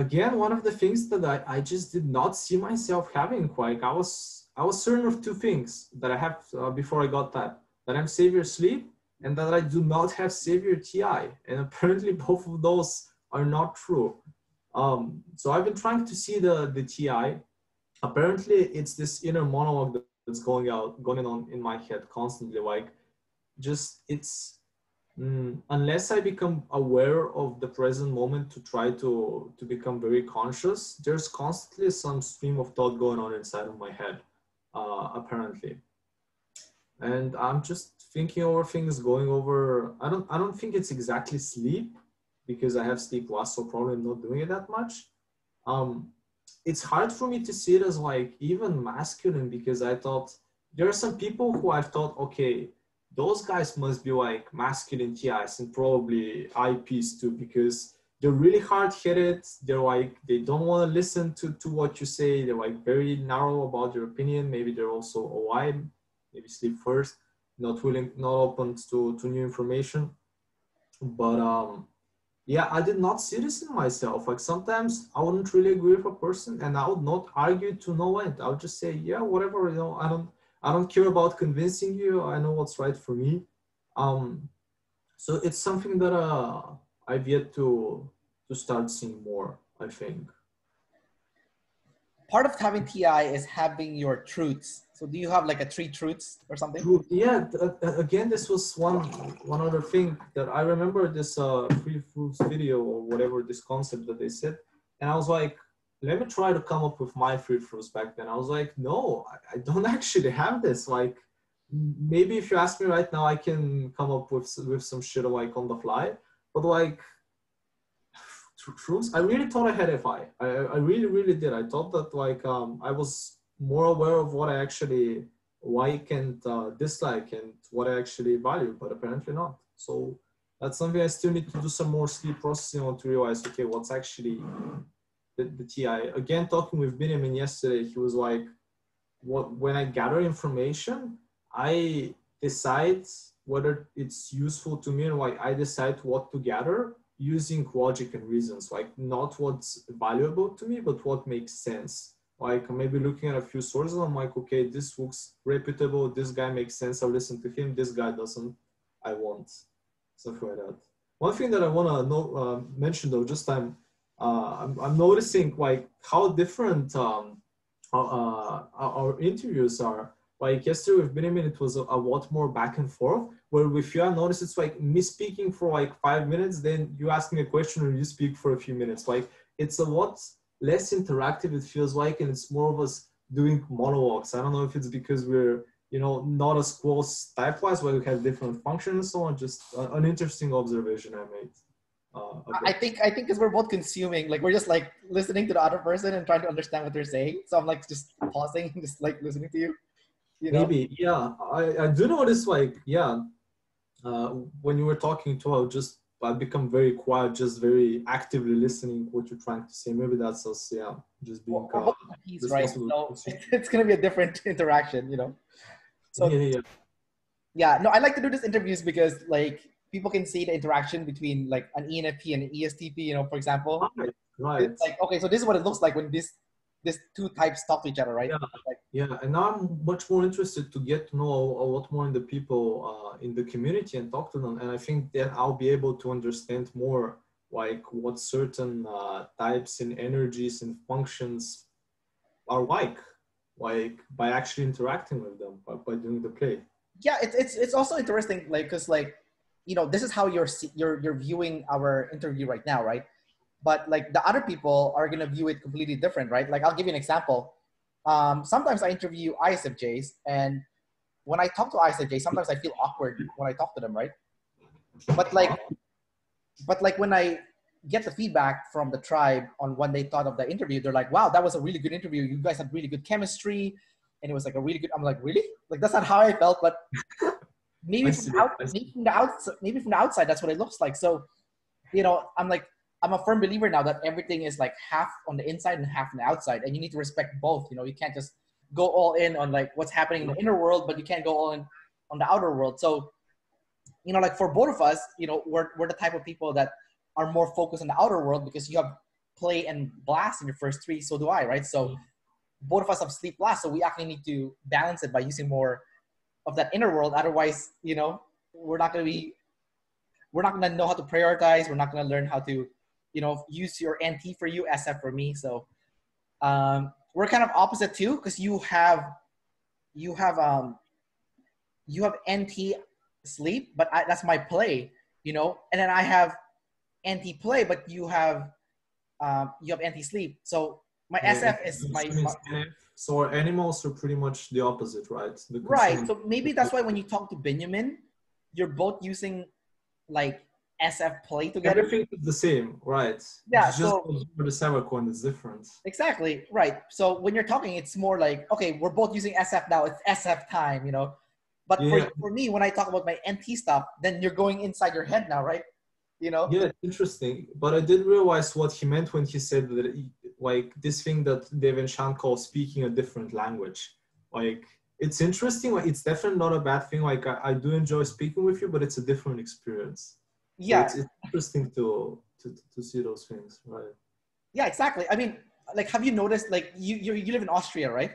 again, one of the things that I just did not see myself having. Like I was certain of two things that I have before I got that I'm savior sleep and that I do not have savior TI, and apparently both of those are not true. So I've been trying to see the TI. Apparently, it's this inner monologue that's going on in my head constantly. Like, just it's. Unless I become aware of the present moment to try to become very conscious, there's constantly some stream of thought going on inside of my head, apparently. And I'm just thinking over things, going over. I don't think it's exactly sleep because I have sleep loss, so probably I'm not doing it that much. It's hard for me to see it as like even masculine because I thought there are some people who I thought, okay, those guys must be like masculine TIs and probably IPs too, because they're really hard-headed. They're like, they don't want to listen to what you say. They're like very narrow about their opinion. Maybe they're also OI, maybe sleep first, not open to new information. But yeah, I did not see this in myself. Like sometimes I wouldn't really agree with a person and I would not argue to no end. I would just say, yeah, whatever, I don't care about convincing you. I know what's right for me. So it's something that I've yet to start seeing more, I think. Part of having TI is having your truths. So do you have like a 3 truths or something? Yeah, again, this was one other thing that I remember this free fruits video or whatever this concept that they said. And I was like, let me try to come up with my free fruits back then. I was like, no, I don't actually have this. Like, maybe if you ask me right now, I can come up with some shit like on the fly. But like, truths, I really thought I had FI. I really, really did. I thought that like I was more aware of what I actually like and dislike and what I actually value, but apparently not. So that's something I still need to do some more sleep processing on to realize, okay, what's actually the TI. Again, talking with Benjamin yesterday, he was like, when I gather information, I decide whether it's useful to me and like I decide what to gather using logic and reasons, like not what's valuable to me, but what makes sense. Like maybe looking at a few sources, I'm like, okay, this looks reputable. This guy makes sense. I'll listen to him. This guy doesn't. I won't. Something like that. One thing that I want to mention though, just I'm noticing like how different our interviews are. Like yesterday with Benjamin, it was a lot more back and forth. Where with you, I noticed it's like me speaking for like 5 minutes, then you ask me a question and you speak for a few minutes. Like it's a lot less interactive, it feels like, and it's more of us doing monologues. I don't know if it's because we're, not as close type-wise, where we have different functions and so on. Just an interesting observation I made. I think because we're both consuming, like we're just like listening to the other person and trying to understand what they're saying. So I'm like just pausing, just like listening to you. Maybe, yeah. I do notice, like, yeah. When you were talking to, I become very quiet, just very actively listening what you're trying to say. Maybe that's us, yeah, just being piece, right? So it's gonna be a different interaction, So yeah, no, I like to do these interviews because like people can see the interaction between like an ENFP and an ESTP, for example. Right. It's like, okay, so this is what it looks like when these two types talk to each other, right? Yeah, and now I'm much more interested to get to know a lot more in the people in the community and talk to them. And I think that I'll be able to understand more like what certain types and energies and functions are like by actually interacting with them, by doing the play. Yeah, it's also interesting, like, because like, this is how you're viewing our interview right now, right? But like the other people are gonna view it completely different, right? Like I'll give you an example. Sometimes I interview ISFJs and when I talk to ISFJ, sometimes I feel awkward when I talk to them, right? But like, when I get the feedback from the tribe on when they thought of the interview, they're like, wow, that was a really good interview. You guys had really good chemistry. And it was like a really good, I'm like, really? Like, that's not how I felt, but maybe from the outside, that's what it looks like. So, you know, I'm a firm believer now that everything is like half on the inside and half on the outside. And you need to respect both. You know, you can't just go all in on like what's happening in the inner world, but you can't go all in on the outer world. So, you know, like for both of us, you know, we're the type of people that are more focused on the outer world because you have play and blast in your first three. So do I, right? So both of us have sleep blast. So we actually need to balance it by using more of that inner world. Otherwise, you know, we're not going to know how to prioritize. We're not going to learn how to, you know, use your NT for you, SF for me. So we're kind of opposite too, because you have NT sleep, but that's my play, you know, and then I have NT play, but you have NT sleep. So my SF is my so our animals are pretty much the opposite, right? Right. So maybe that's why when you talk to Benjamin, you're both using like SF play together. Everything is the same, right? Yeah. It's just for the semicolon is different. Exactly. Right. So when you're talking, it's more like, okay, we're both using SF now. It's SF time, you know. But for me, when I talk about my NT stuff, then you're going inside your head now, right? You know? Yeah, it's interesting. But I didn't realize what he meant when he said that, like, this thing that Devin Shan calls speaking a different language. Like, it's interesting. Like, it's definitely not a bad thing. Like, I do enjoy speaking with you, but it's a different experience. Yeah. So it's interesting to see those things, right? Yeah, exactly. I mean, like, have you noticed, like, you live in Austria, right?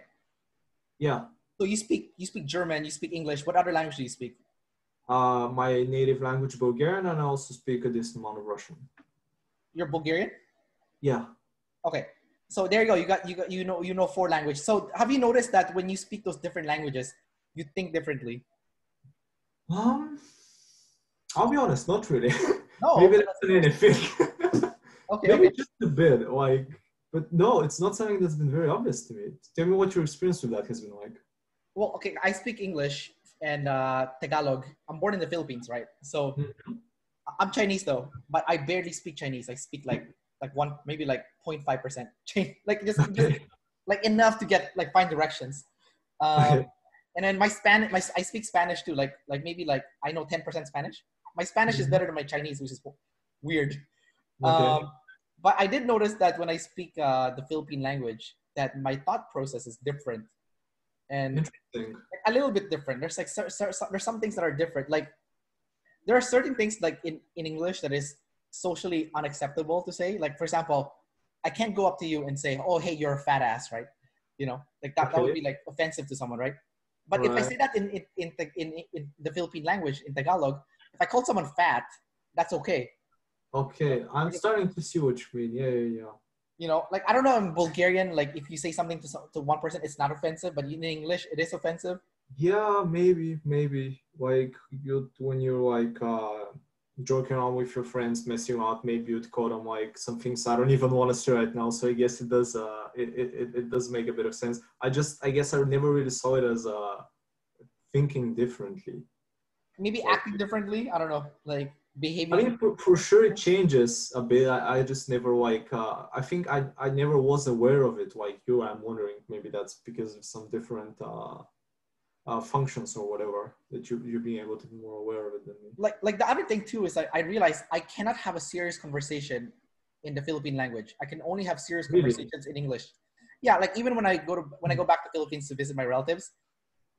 Yeah. So you speak German, you speak English. What other language do you speak? My native language, Bulgarian, and I also speak a decent amount of Russian. You're Bulgarian? Yeah. Okay. So there you go. You know 4 languages. So have you noticed that when you speak those different languages, you think differently? I'll be honest, not really. No. Maybe that's an ENFP. Okay. Maybe okay. just a bit, like, but no, it's not something that's been very obvious to me. Tell me what your experience with that has been like. Well, okay, I speak English and Tagalog. I'm born in the Philippines, right? So I'm Chinese though, but I barely speak Chinese. I speak like maybe like 0.5%. Like just like enough to get like find directions. And then I speak Spanish too. Like maybe like I know 10% Spanish. My Spanish is better than my Chinese, which is weird. Okay. But I did notice that when I speak the Philippine language, that my thought process is different. And like, a little bit different. There's like there's some things that are different. Like there are certain things like in English that is socially unacceptable to say. Like for example, I can't go up to you and say, "Oh, hey, you're a fat ass," right? You know, like that would be like offensive to someone, right? But if I say that in the Philippine language in Tagalog, if I call someone fat, that's okay. Okay, I'm starting to see what you mean. Yeah. You know, like I don't know in Bulgarian, like if you say something to one person, it's not offensive, but in English, it is offensive. Yeah, maybe. Like when you're like joking around with your friends, messing around, maybe you'd call them like some things I don't even want to say right now. So I guess it does. It does make a bit of sense. I guess I never really saw it as thinking differently. Maybe acting differently. I don't know, like behaving. I mean, for sure it changes a bit. I just never like, I think I never was aware of it like you. I'm wondering, maybe that's because of some different functions or whatever that you're being able to be more aware of it than me. Like the other thing too is I realized I cannot have a serious conversation in the Philippine language. I can only have serious conversations in English. Yeah, like even when I go back to Philippines to visit my relatives,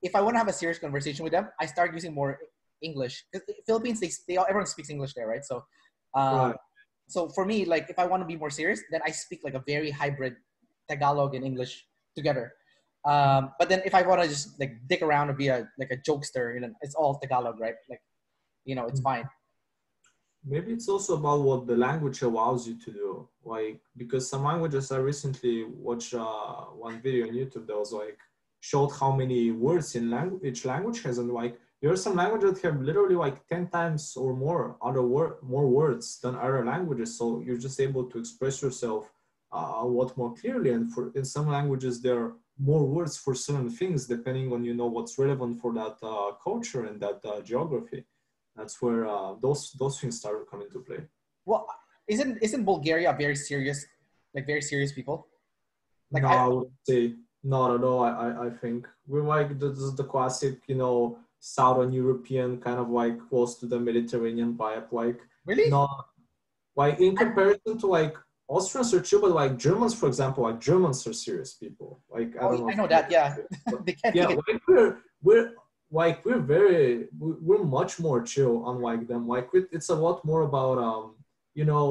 if I want to have a serious conversation with them, I start using more English. Because Philippines, everyone speaks English there, right? So, Right. so for me, like if I want to be more serious, then I speak like a very hybrid Tagalog and English together. But then if I want to just like dick around and be a jokester, you know, it's all Tagalog, right? Like, you know, it's fine. Maybe it's also about what the language allows you to do. Like, because some languages, I recently watched one video on YouTube that was like, showed how many words in each language has, and like, there are some languages that have literally like 10 times or more more words than other languages. So you're just able to express yourself a lot more clearly. And in some languages, there are more words for certain things depending on, you know, what's relevant for that culture and that geography. That's where those things started coming to play. Well, isn't Bulgaria very serious, like very serious people? Like No, I would say not at all. I think we're like the classic, you know, Southern European kind of like close to the Mediterranean vibe. Like really? not like in comparison to like Austrians are chill, but like Germans, for example, like Germans are serious people. Like I don't Oh, know I if know you that. Yeah, but they can't yeah, take it. like we're much more chill unlike them. Like it's a lot more about you know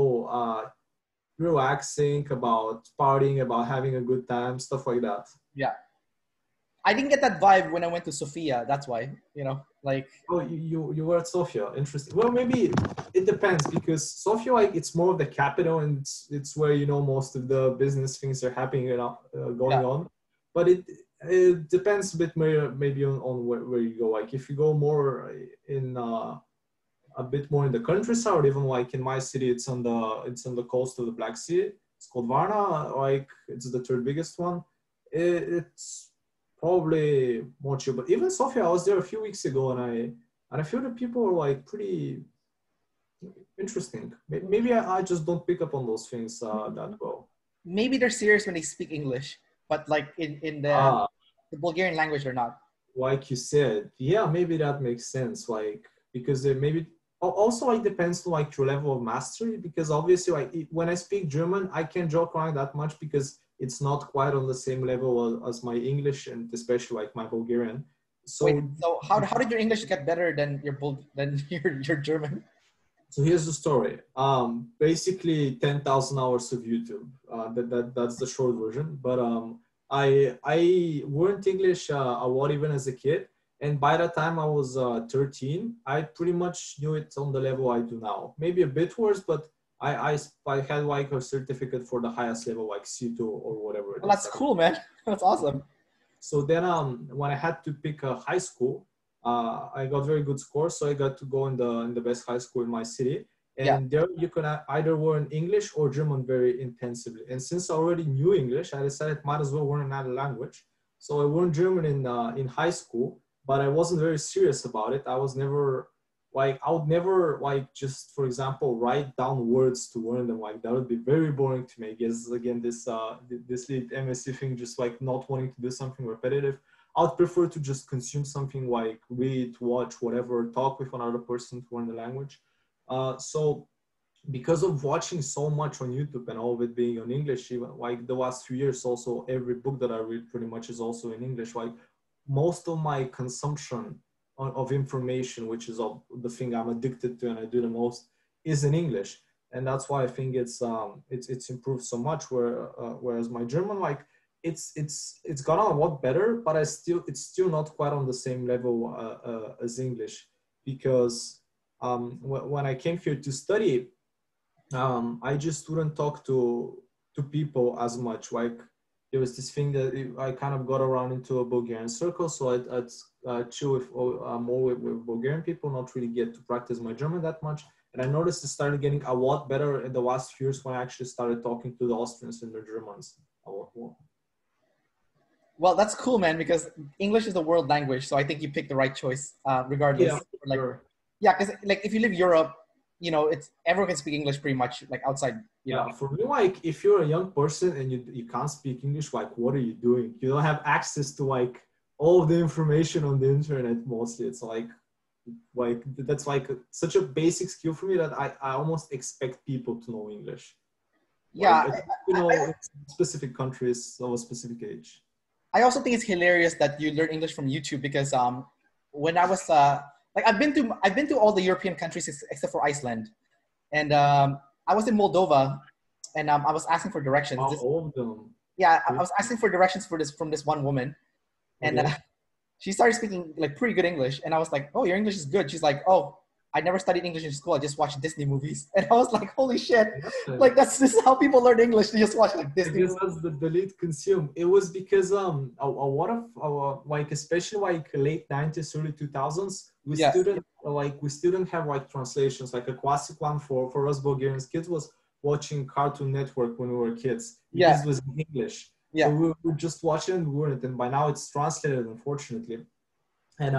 relaxing, about partying, about having a good time, stuff like that. Yeah, I didn't get that vibe when I went to Sofia. That's why, like. Oh, you were at Sofia. Interesting. Well, maybe it depends because Sofia, like, it's more of the capital, and it's where, you know, most of the business things are happening, you know, going Yeah. on. But it depends a bit more, maybe on where you go. Like if you go more in a bit more in the countryside, or even like in my city, it's on the coast of the Black Sea. It's called Varna. Like it's the third biggest one. It's probably more chill. But even Sofia, I was there a few weeks ago, and I feel that people are like pretty interesting. Maybe I just don't pick up on those things that well. Maybe they're serious when they speak English, but like in Ah, the Bulgarian language, they're not. like you said, yeah, maybe that makes sense. Like because they maybe also like depends on like your level of mastery. Because obviously, like when I speak German, I can't joke around that much because it's not quite on the same level as my English and especially like my Bulgarian. Wait, So so how did your English get better than your German? so here's the story. Basically 10,000 hours of YouTube. That's the short version. But I learned English a lot even as a kid. And by the time I was 13, I pretty much knew it on the level I do now. Maybe a bit worse, but I had like a certificate for the highest level, like C2 or whatever it Well, is. that's cool, man. That's awesome. So then when I had to pick a high school, I got very good scores, so I got to go in the best high school in my city. Yeah. And there you can either learn English or German very intensively. And since I already knew English, I decided might as well learn another language. So I learned German in high school, but I wasn't very serious about it. I was never like I would never like just for example write down words to learn them. Like that would be very boring to me. I guess again this lead MSc thing, just like not wanting to do something repetitive. I would prefer to just consume something like read, watch, whatever, talk with another person to learn the language. So because of watching so much on YouTube and all of it being on English, even like the last few years, also every book that I read pretty much is also in English. Like most of my consumption of information, which is the thing I'm addicted to and I do the most, is in English, and that's why I think it's improved so much. Whereas my German, like it's gotten a lot better, but it's still not quite on the same level as English, because when I came here to study, I just wouldn't talk to people as much. Like there was this thing that I kind of got around into a Bulgarian circle, so I'd chill with more with Bulgarian people, not really get to practice my German that much. And I noticed it started getting a lot better in the last few years when I actually started talking to the Austrians and the Germans a lot more. Well, that's cool, man, because English is the world language, so I think you picked the right choice, regardless. Yeah, Like, sure. yeah, because like if you live Europe, it's everyone can speak English pretty much, like outside, Yeah, for me, like if you're a young person and you can't speak English, like what are you doing? You don't have access to like all of the information on the internet mostly. It's like that's like such a basic skill for me that I almost expect people to know English. Like Yeah. in specific countries of a specific age. I also think it's hilarious that you learn English from YouTube because when I was like I've been to all the European countries except for Iceland, and I was in Moldova, and I was asking for directions. All of them. Yeah, I was asking for directions for this from this one woman, and Okay. she started speaking like pretty good English, and I was like, "Oh, your English is good." She's like, "Oh, I never studied English in school. I just watched Disney movies," and I was like, "Holy shit!" Yeah. Like this is how people learn English. They just watch like I Disney guess movies. that's the lead consume. It was because a lot of like especially like late 90s, early 2000s, Yeah, we student have like translations. Like a classic one for us Bulgarians kids was watching Cartoon Network when we were kids because yeah, it was in English. Yeah. So we just watch it and learn it. And by now it's translated, unfortunately. And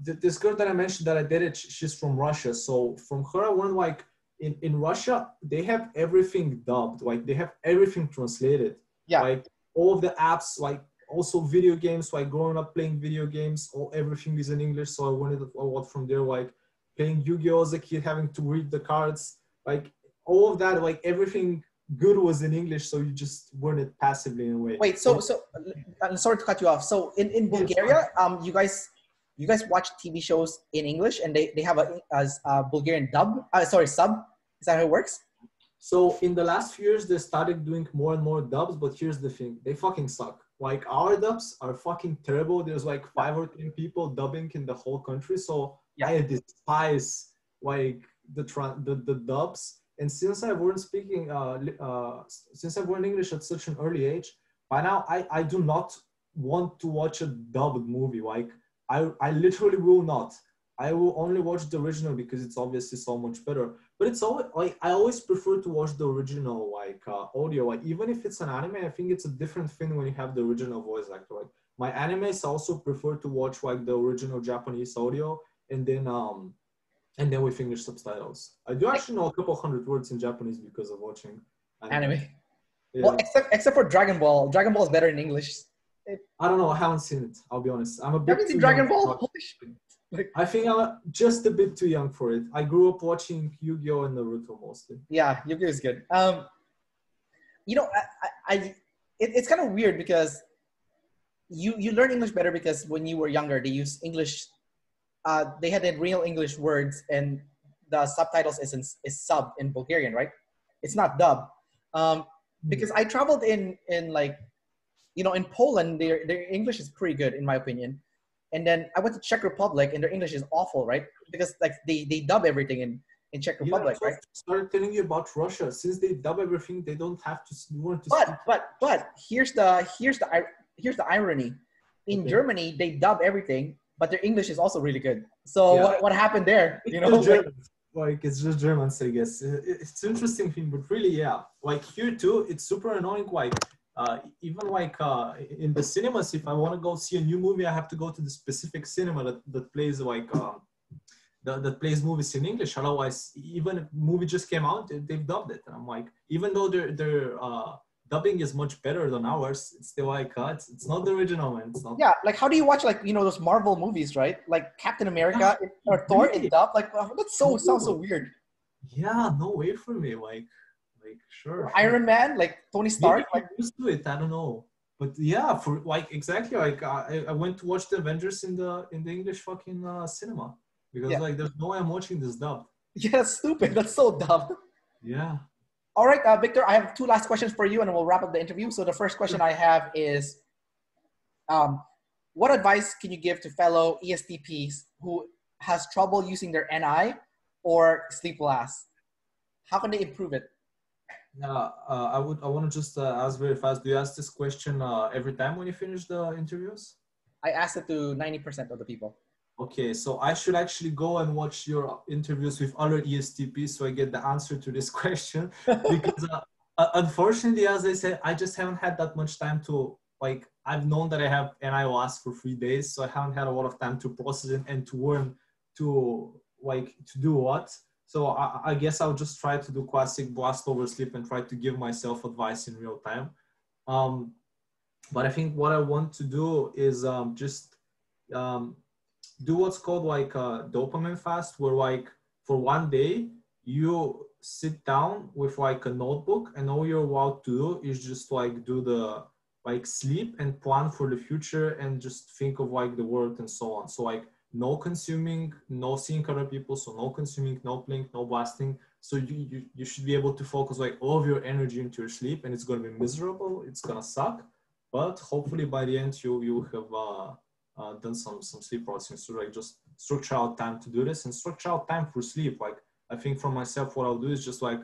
this girl that I mentioned that I did it, she's from Russia. So from her, I learned like in Russia, they have everything dubbed. Like they have everything translated. Yeah. Like all of the apps, like also video games, like growing up playing video games, everything is in English. So I learned a lot from there, like playing Yu-Gi-Oh! As a kid, having to read the cards, like all of that, like everything good was in English. So you just learn it passively in a way. Wait, so I'm sorry to cut you off. So in Bulgaria, you guys watch TV shows in English and they have a Bulgarian dub. Sorry, sub. Is that how it works? So in the last few years, they started doing more and more dubs, but here's the thing, they fucking suck. Like our dubs are fucking terrible. There's like 5 or 10 people dubbing in the whole country. So I despise like the dubs. And since I weren't speaking, since I learned English at such an early age, by now I do not want to watch a dubbed movie. Like I literally will not. I will only watch the original because it's obviously so much better. But it's always like I always prefer to watch the original like audio. Like even if it's an anime, I think it's a different thing when you have the original voice actor. Like my animes also prefer to watch like the original Japanese audio and then with English subtitles. I do actually know a couple hundred words in Japanese because of watching anime. Yeah. Well, except for Dragon Ball. Dragon Ball is better in English. I don't know. I haven't seen it. I'll be honest. I'm a bit Haven't too seen Dragon young. Ball? Holy shit. Like, I think I'm just a bit too young for it. I grew up watching Yu-Gi-Oh! And Naruto mostly. Yeah, Yu-Gi-Oh! Is good. You know, it's kind of weird because you learn English better because when you were younger, they use English. They had the real English words, and the subtitles is sub in Bulgarian, right? It's not dub. Because I traveled in like, you know, in Poland, their English is pretty good in my opinion. And then I went to Czech Republic, and their English is awful, right? Because like they dub everything in Czech Republic, right? I started telling you about Russia. Since they dub everything, they don't have to learn to speak. But Here's the irony. In Germany, they dub everything, but their English is also really good. So what happened there? You know, like it's just Germans, I guess. It's an interesting thing, but really, yeah. Like here too, it's super annoying. Like even like in the cinemas, if I want to go see a new movie, I have to go to the specific cinema that plays like that plays movies in English. Otherwise, even if movie just came out, they've dubbed it. And I'm like, even though their dubbing is much better than ours, it's still like it's not the original, man. It's not. Yeah, like how do you watch like, you know, those Marvel movies, right? Like Captain America or Thor in dub. Like that's sounds so weird. Yeah, no way for me. Like sure. Iron Man, like Tony Stark. Maybe I'm used to it. I don't know, but yeah, for like exactly like I went to watch the Avengers in the English fucking cinema because like there's no way I'm watching this dub. Yeah, that's stupid. That's so dumb. Yeah. All right, Victor, I have 2 last questions for you and we'll wrap up the interview. So the first question I have is, what advice can you give to fellow ESTPs who has trouble using their NI or sleep last? How can they improve it? I want to just ask very fast. Do you ask this question every time when you finish the interviews? I asked it to 90% of the people. Okay, so I should actually go and watch your interviews with other ESTPs so I get the answer to this question. Because unfortunately, as I said, I just haven't had that much time to, like, I've known that I have NIOS for 3 days, so I haven't had a lot of time to process it and to learn to do what. So I guess I'll just try to do classic blast over sleep and try to give myself advice in real time. But I think what I want to do is do what's called like a dopamine fast, where like for 1 day you sit down with like a notebook and all you're allowed to do is just like do the like sleep and plan for the future and just think of like the world and so on. So like no consuming, no seeing other people, so no consuming, no playing, no blasting. So you should be able to focus like all of your energy into your sleep, and it's going to be miserable, it's going to suck, but hopefully by the end you have done some sleep processing. So like just structure out time to do this and structure out time for sleep. Like I think for myself, what I'll do is just like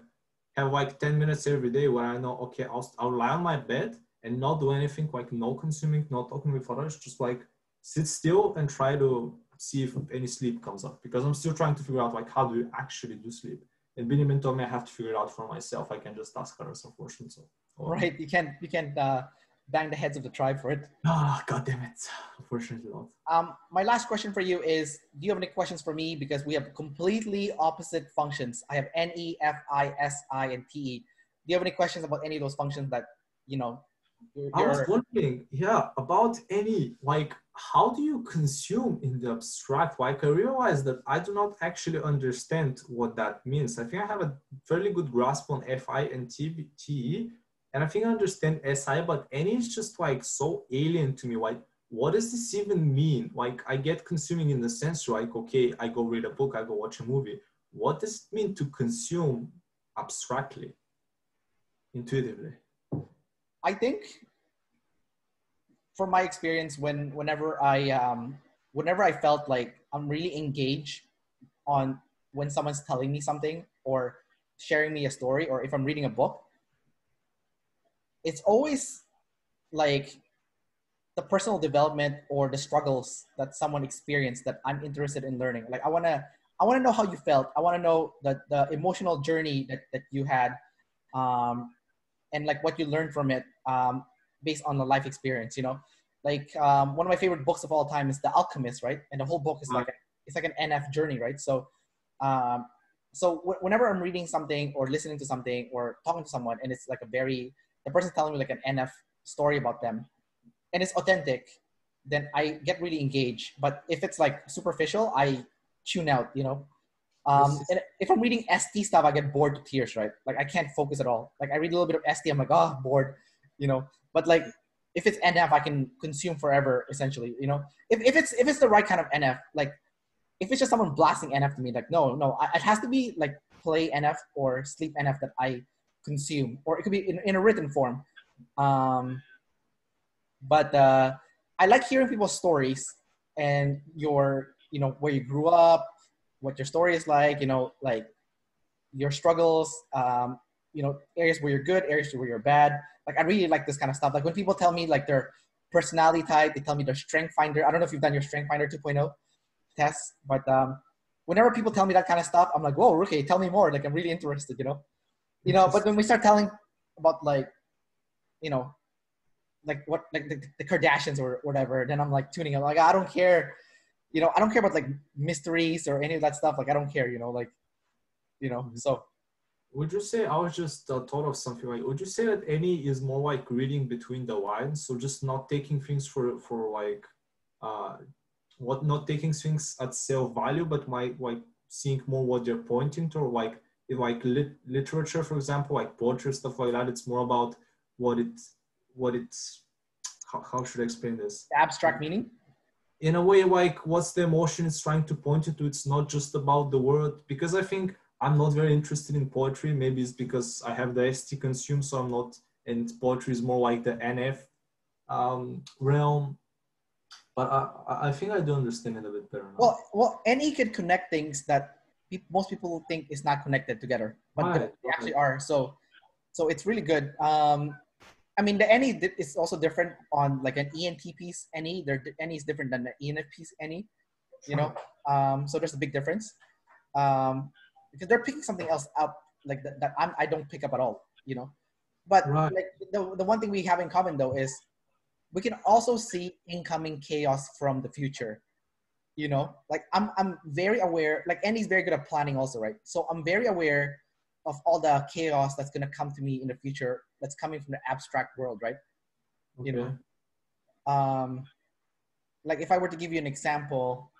have like 10 minutes every day where I know, okay, I'll lie on my bed and not do anything, like no consuming, not talking with others, just like sit still and try to see if any sleep comes up, because I'm still trying to figure out like how do you actually do sleep. And Benjamin told me I have to figure it out for myself. I can just ask others, unfortunately. So right? You can't bang the heads of the tribe for it. Ah, God damn it. Unfortunately not. My last question for you is, do you have any questions for me? Because we have completely opposite functions. I have NE, FI, SI, and TE. Do you have any questions about any of those functions that, you know, I was wondering, yeah, about any, like, how do you consume in the abstract? Like, I realized that I do not actually understand what that means. I think I have a fairly good grasp on FI and TE, and I think I understand SI, but any is just like so alien to me. Like, what does this even mean? Like, I get consuming in the sense, like, okay, I go read a book, I go watch a movie. What does it mean to consume abstractly, intuitively? I think, from my experience, whenever I felt like I'm really engaged on when someone's telling me something or sharing me a story, or if I'm reading a book, it's always like the personal development or the struggles that someone experienced that I'm interested in learning. Like I wanna know how you felt. I wanna know the emotional journey that you had, and like what you learned from it, based on the life experience. You know, like one of my favorite books of all time is The Alchemist, right? And the whole book is it's like an NF journey, right? So whenever I'm reading something or listening to something or talking to someone, and it's like the person's telling me like an NF story about them, and it's authentic, then I get really engaged. But if it's like superficial, I tune out, you know. And if I'm reading ST stuff, I get bored to tears, right? Like I can't focus at all. Like I read a little bit of ST, I'm like, oh, bored, you know. But like if it's NF, I can consume forever, essentially, you know. If it's the right kind of NF, like if it's just someone blasting NF to me, like no, it has to be like play NF or sleep NF that I consume, or it could be in a written form. But I like hearing people's stories and you know, where you grew up, what your story is like, you know, like your struggles, you know, areas where you're good, areas where you're bad. Like I really like this kind of stuff. Like when people tell me like their personality type, they tell me their strength finder. I don't know if you've done your strength finder 2.0 test, but whenever people tell me that kind of stuff, I'm like, whoa, okay, tell me more. Like I'm really interested, you know. But when we start telling about like, you know, like what, like the Kardashians or whatever, then I'm like tuning out. Like I don't care, you know. I don't care about like mysteries or any of that stuff. Like I don't care, you know. Like, you know. So would you say, I was just thought of something, like, would you say that any is more like reading between the lines, so just not taking things for like not taking things at self value, but like seeing more what they're pointing to, or like if like literature, for example, like poetry, stuff like that, it's more about what it's how should I explain this? the abstract meaning. In a way, like what's the emotion it's trying to point you to. It's not just about the word, because I think I'm not very interested in poetry. Maybe it's because I have the ST consume, so I'm not, and poetry is more like the NF realm. But I think I do understand it a bit better now. Well, NE can connect things that most people think is not connected together, but they actually are. So it's really good. I mean, the NE is also different on like an ENTP's NE. NE is different than the ENFP's NE, you know. So there's a big difference, because they're picking something else up like that I don't pick up at all, you know. But like the one thing we have in common though is we can also see incoming chaos from the future, you know. Like I'm very aware. Like NE is very good at planning also, right? So I'm very aware of all the chaos that's going to come to me in the future that's coming from the abstract world, right? Okay. You know, like if I were to give you an example,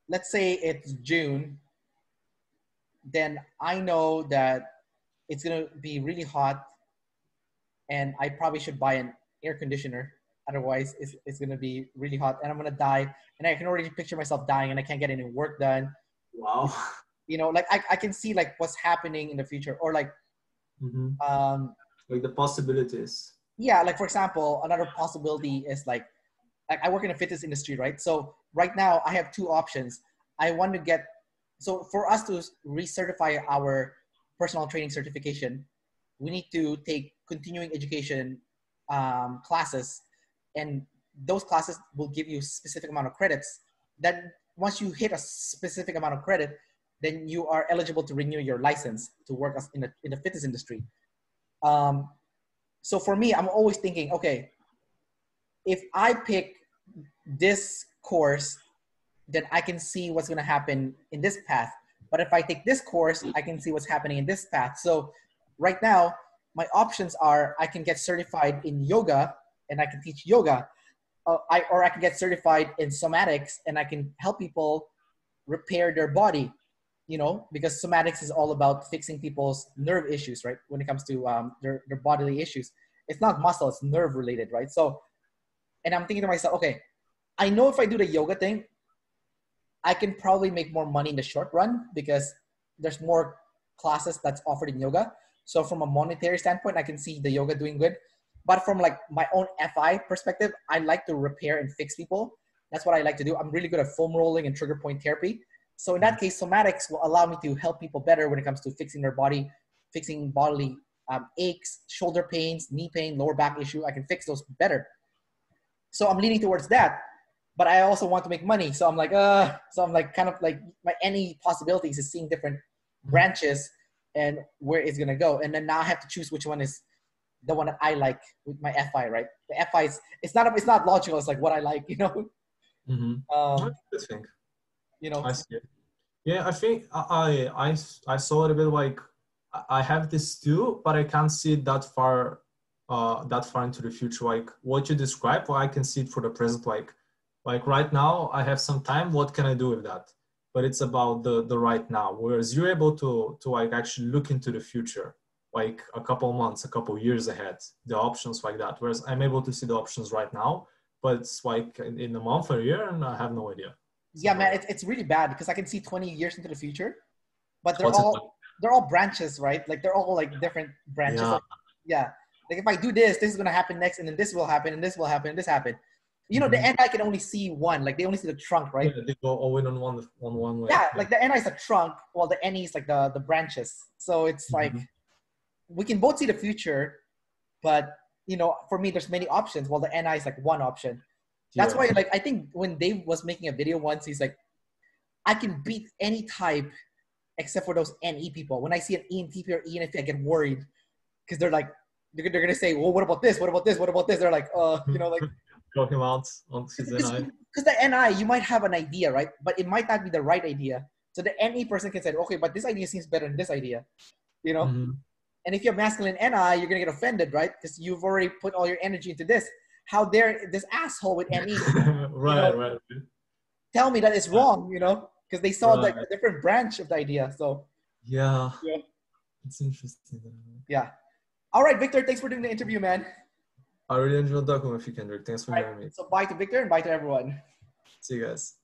let's say it's June, then I know that it's going to be really hot and I probably should buy an air conditioner. Otherwise it's going to be really hot and I'm going to die. And I can already picture myself dying and I can't get any work done. Wow. You know, like I can see like what's happening in the future, or like, like the possibilities. Yeah, like for example, another possibility is like I work in the fitness industry, right? So right now I have two options. I want to get, so for us to recertify our personal training certification, we need to take continuing education classes, and those classes will give you a specific amount of credits. Then once you hit a specific amount of credit, then you are eligible to renew your license to work in the fitness industry. So for me, I'm always thinking, okay, if I pick this course, then I can see what's going to happen in this path. But if I take this course, I can see what's happening in this path. So right now, my options are I can get certified in yoga and I can teach yoga. Or I can get certified in somatics and I can help people repair their body, you know, because somatics is all about fixing people's nerve issues, right? When it comes to their bodily issues. It's not muscle, it's nerve related, right? So, and I'm thinking to myself, okay, I know if I do the yoga thing, I can probably make more money in the short run because there's more classes that's offered in yoga. So from a monetary standpoint, I can see the yoga doing good. But from like my own FI perspective, I like to repair and fix people. That's what I like to do. I'm really good at foam rolling and trigger point therapy. So in that case, somatics will allow me to help people better when it comes to fixing their body, fixing bodily aches, shoulder pains, knee pain, lower back issue. I can fix those better. So I'm leaning towards that. But I also want to make money. So I'm like, kind of like my any possibilities is seeing different branches and where it's gonna go. And then now I have to choose which one is the one that I like with my FI, right? The FI is it's not logical. It's like what I like, you know. I think. You know. I see it. Yeah, I think I saw it a bit like I have this too, but I can't see it that far into the future. Like what you described, well, I can see it for the present. Like right now, I have some time. What can I do with that? But it's about the right now. Whereas you're able to like actually look into the future, like a couple months, a couple years ahead, the options like that. Whereas I'm able to see the options right now, but it's like in a month or a year, and I have no idea. Yeah, man, it's really bad because I can see 20 years into the future, but What's it like? they're all branches, right? Like they're all like different branches. Yeah. Like, yeah. Like if I do this, this is gonna happen next, and then this will happen, and this will happen, and this happen. You know, the NI can only see one. Like they only see the trunk, right? Yeah, they go all in on one way. Yeah, like the NI is the trunk, while the NE is like the branches. So it's like we can both see the future, but you know, for me, there's many options. While the NI is like one option. That's why, like, I think when Dave was making a video once, he's like, I can beat any type except for those NE people. When I see an ENTP or ENFP, I get worried because they're like, they're gonna say, well, what about this? What about this? What about this? They're like, you know, like talking about on his NI. Because the NI, you might have an idea, right? But it might not be the right idea. So the NE person can say, okay, but this idea seems better than this idea, you know? And if you have masculine NI, you're gonna get offended, right? Because you've already put all your energy into this. How dare this asshole with NE right. tell me that it's wrong, you know? Because they saw like a different branch of the idea. So yeah. It's interesting. Yeah. All right, Victor, thanks for doing the interview, man. I really enjoyed talking with you, Kendrick. Thanks for having me. So bye to Victor and bye to everyone. See you guys.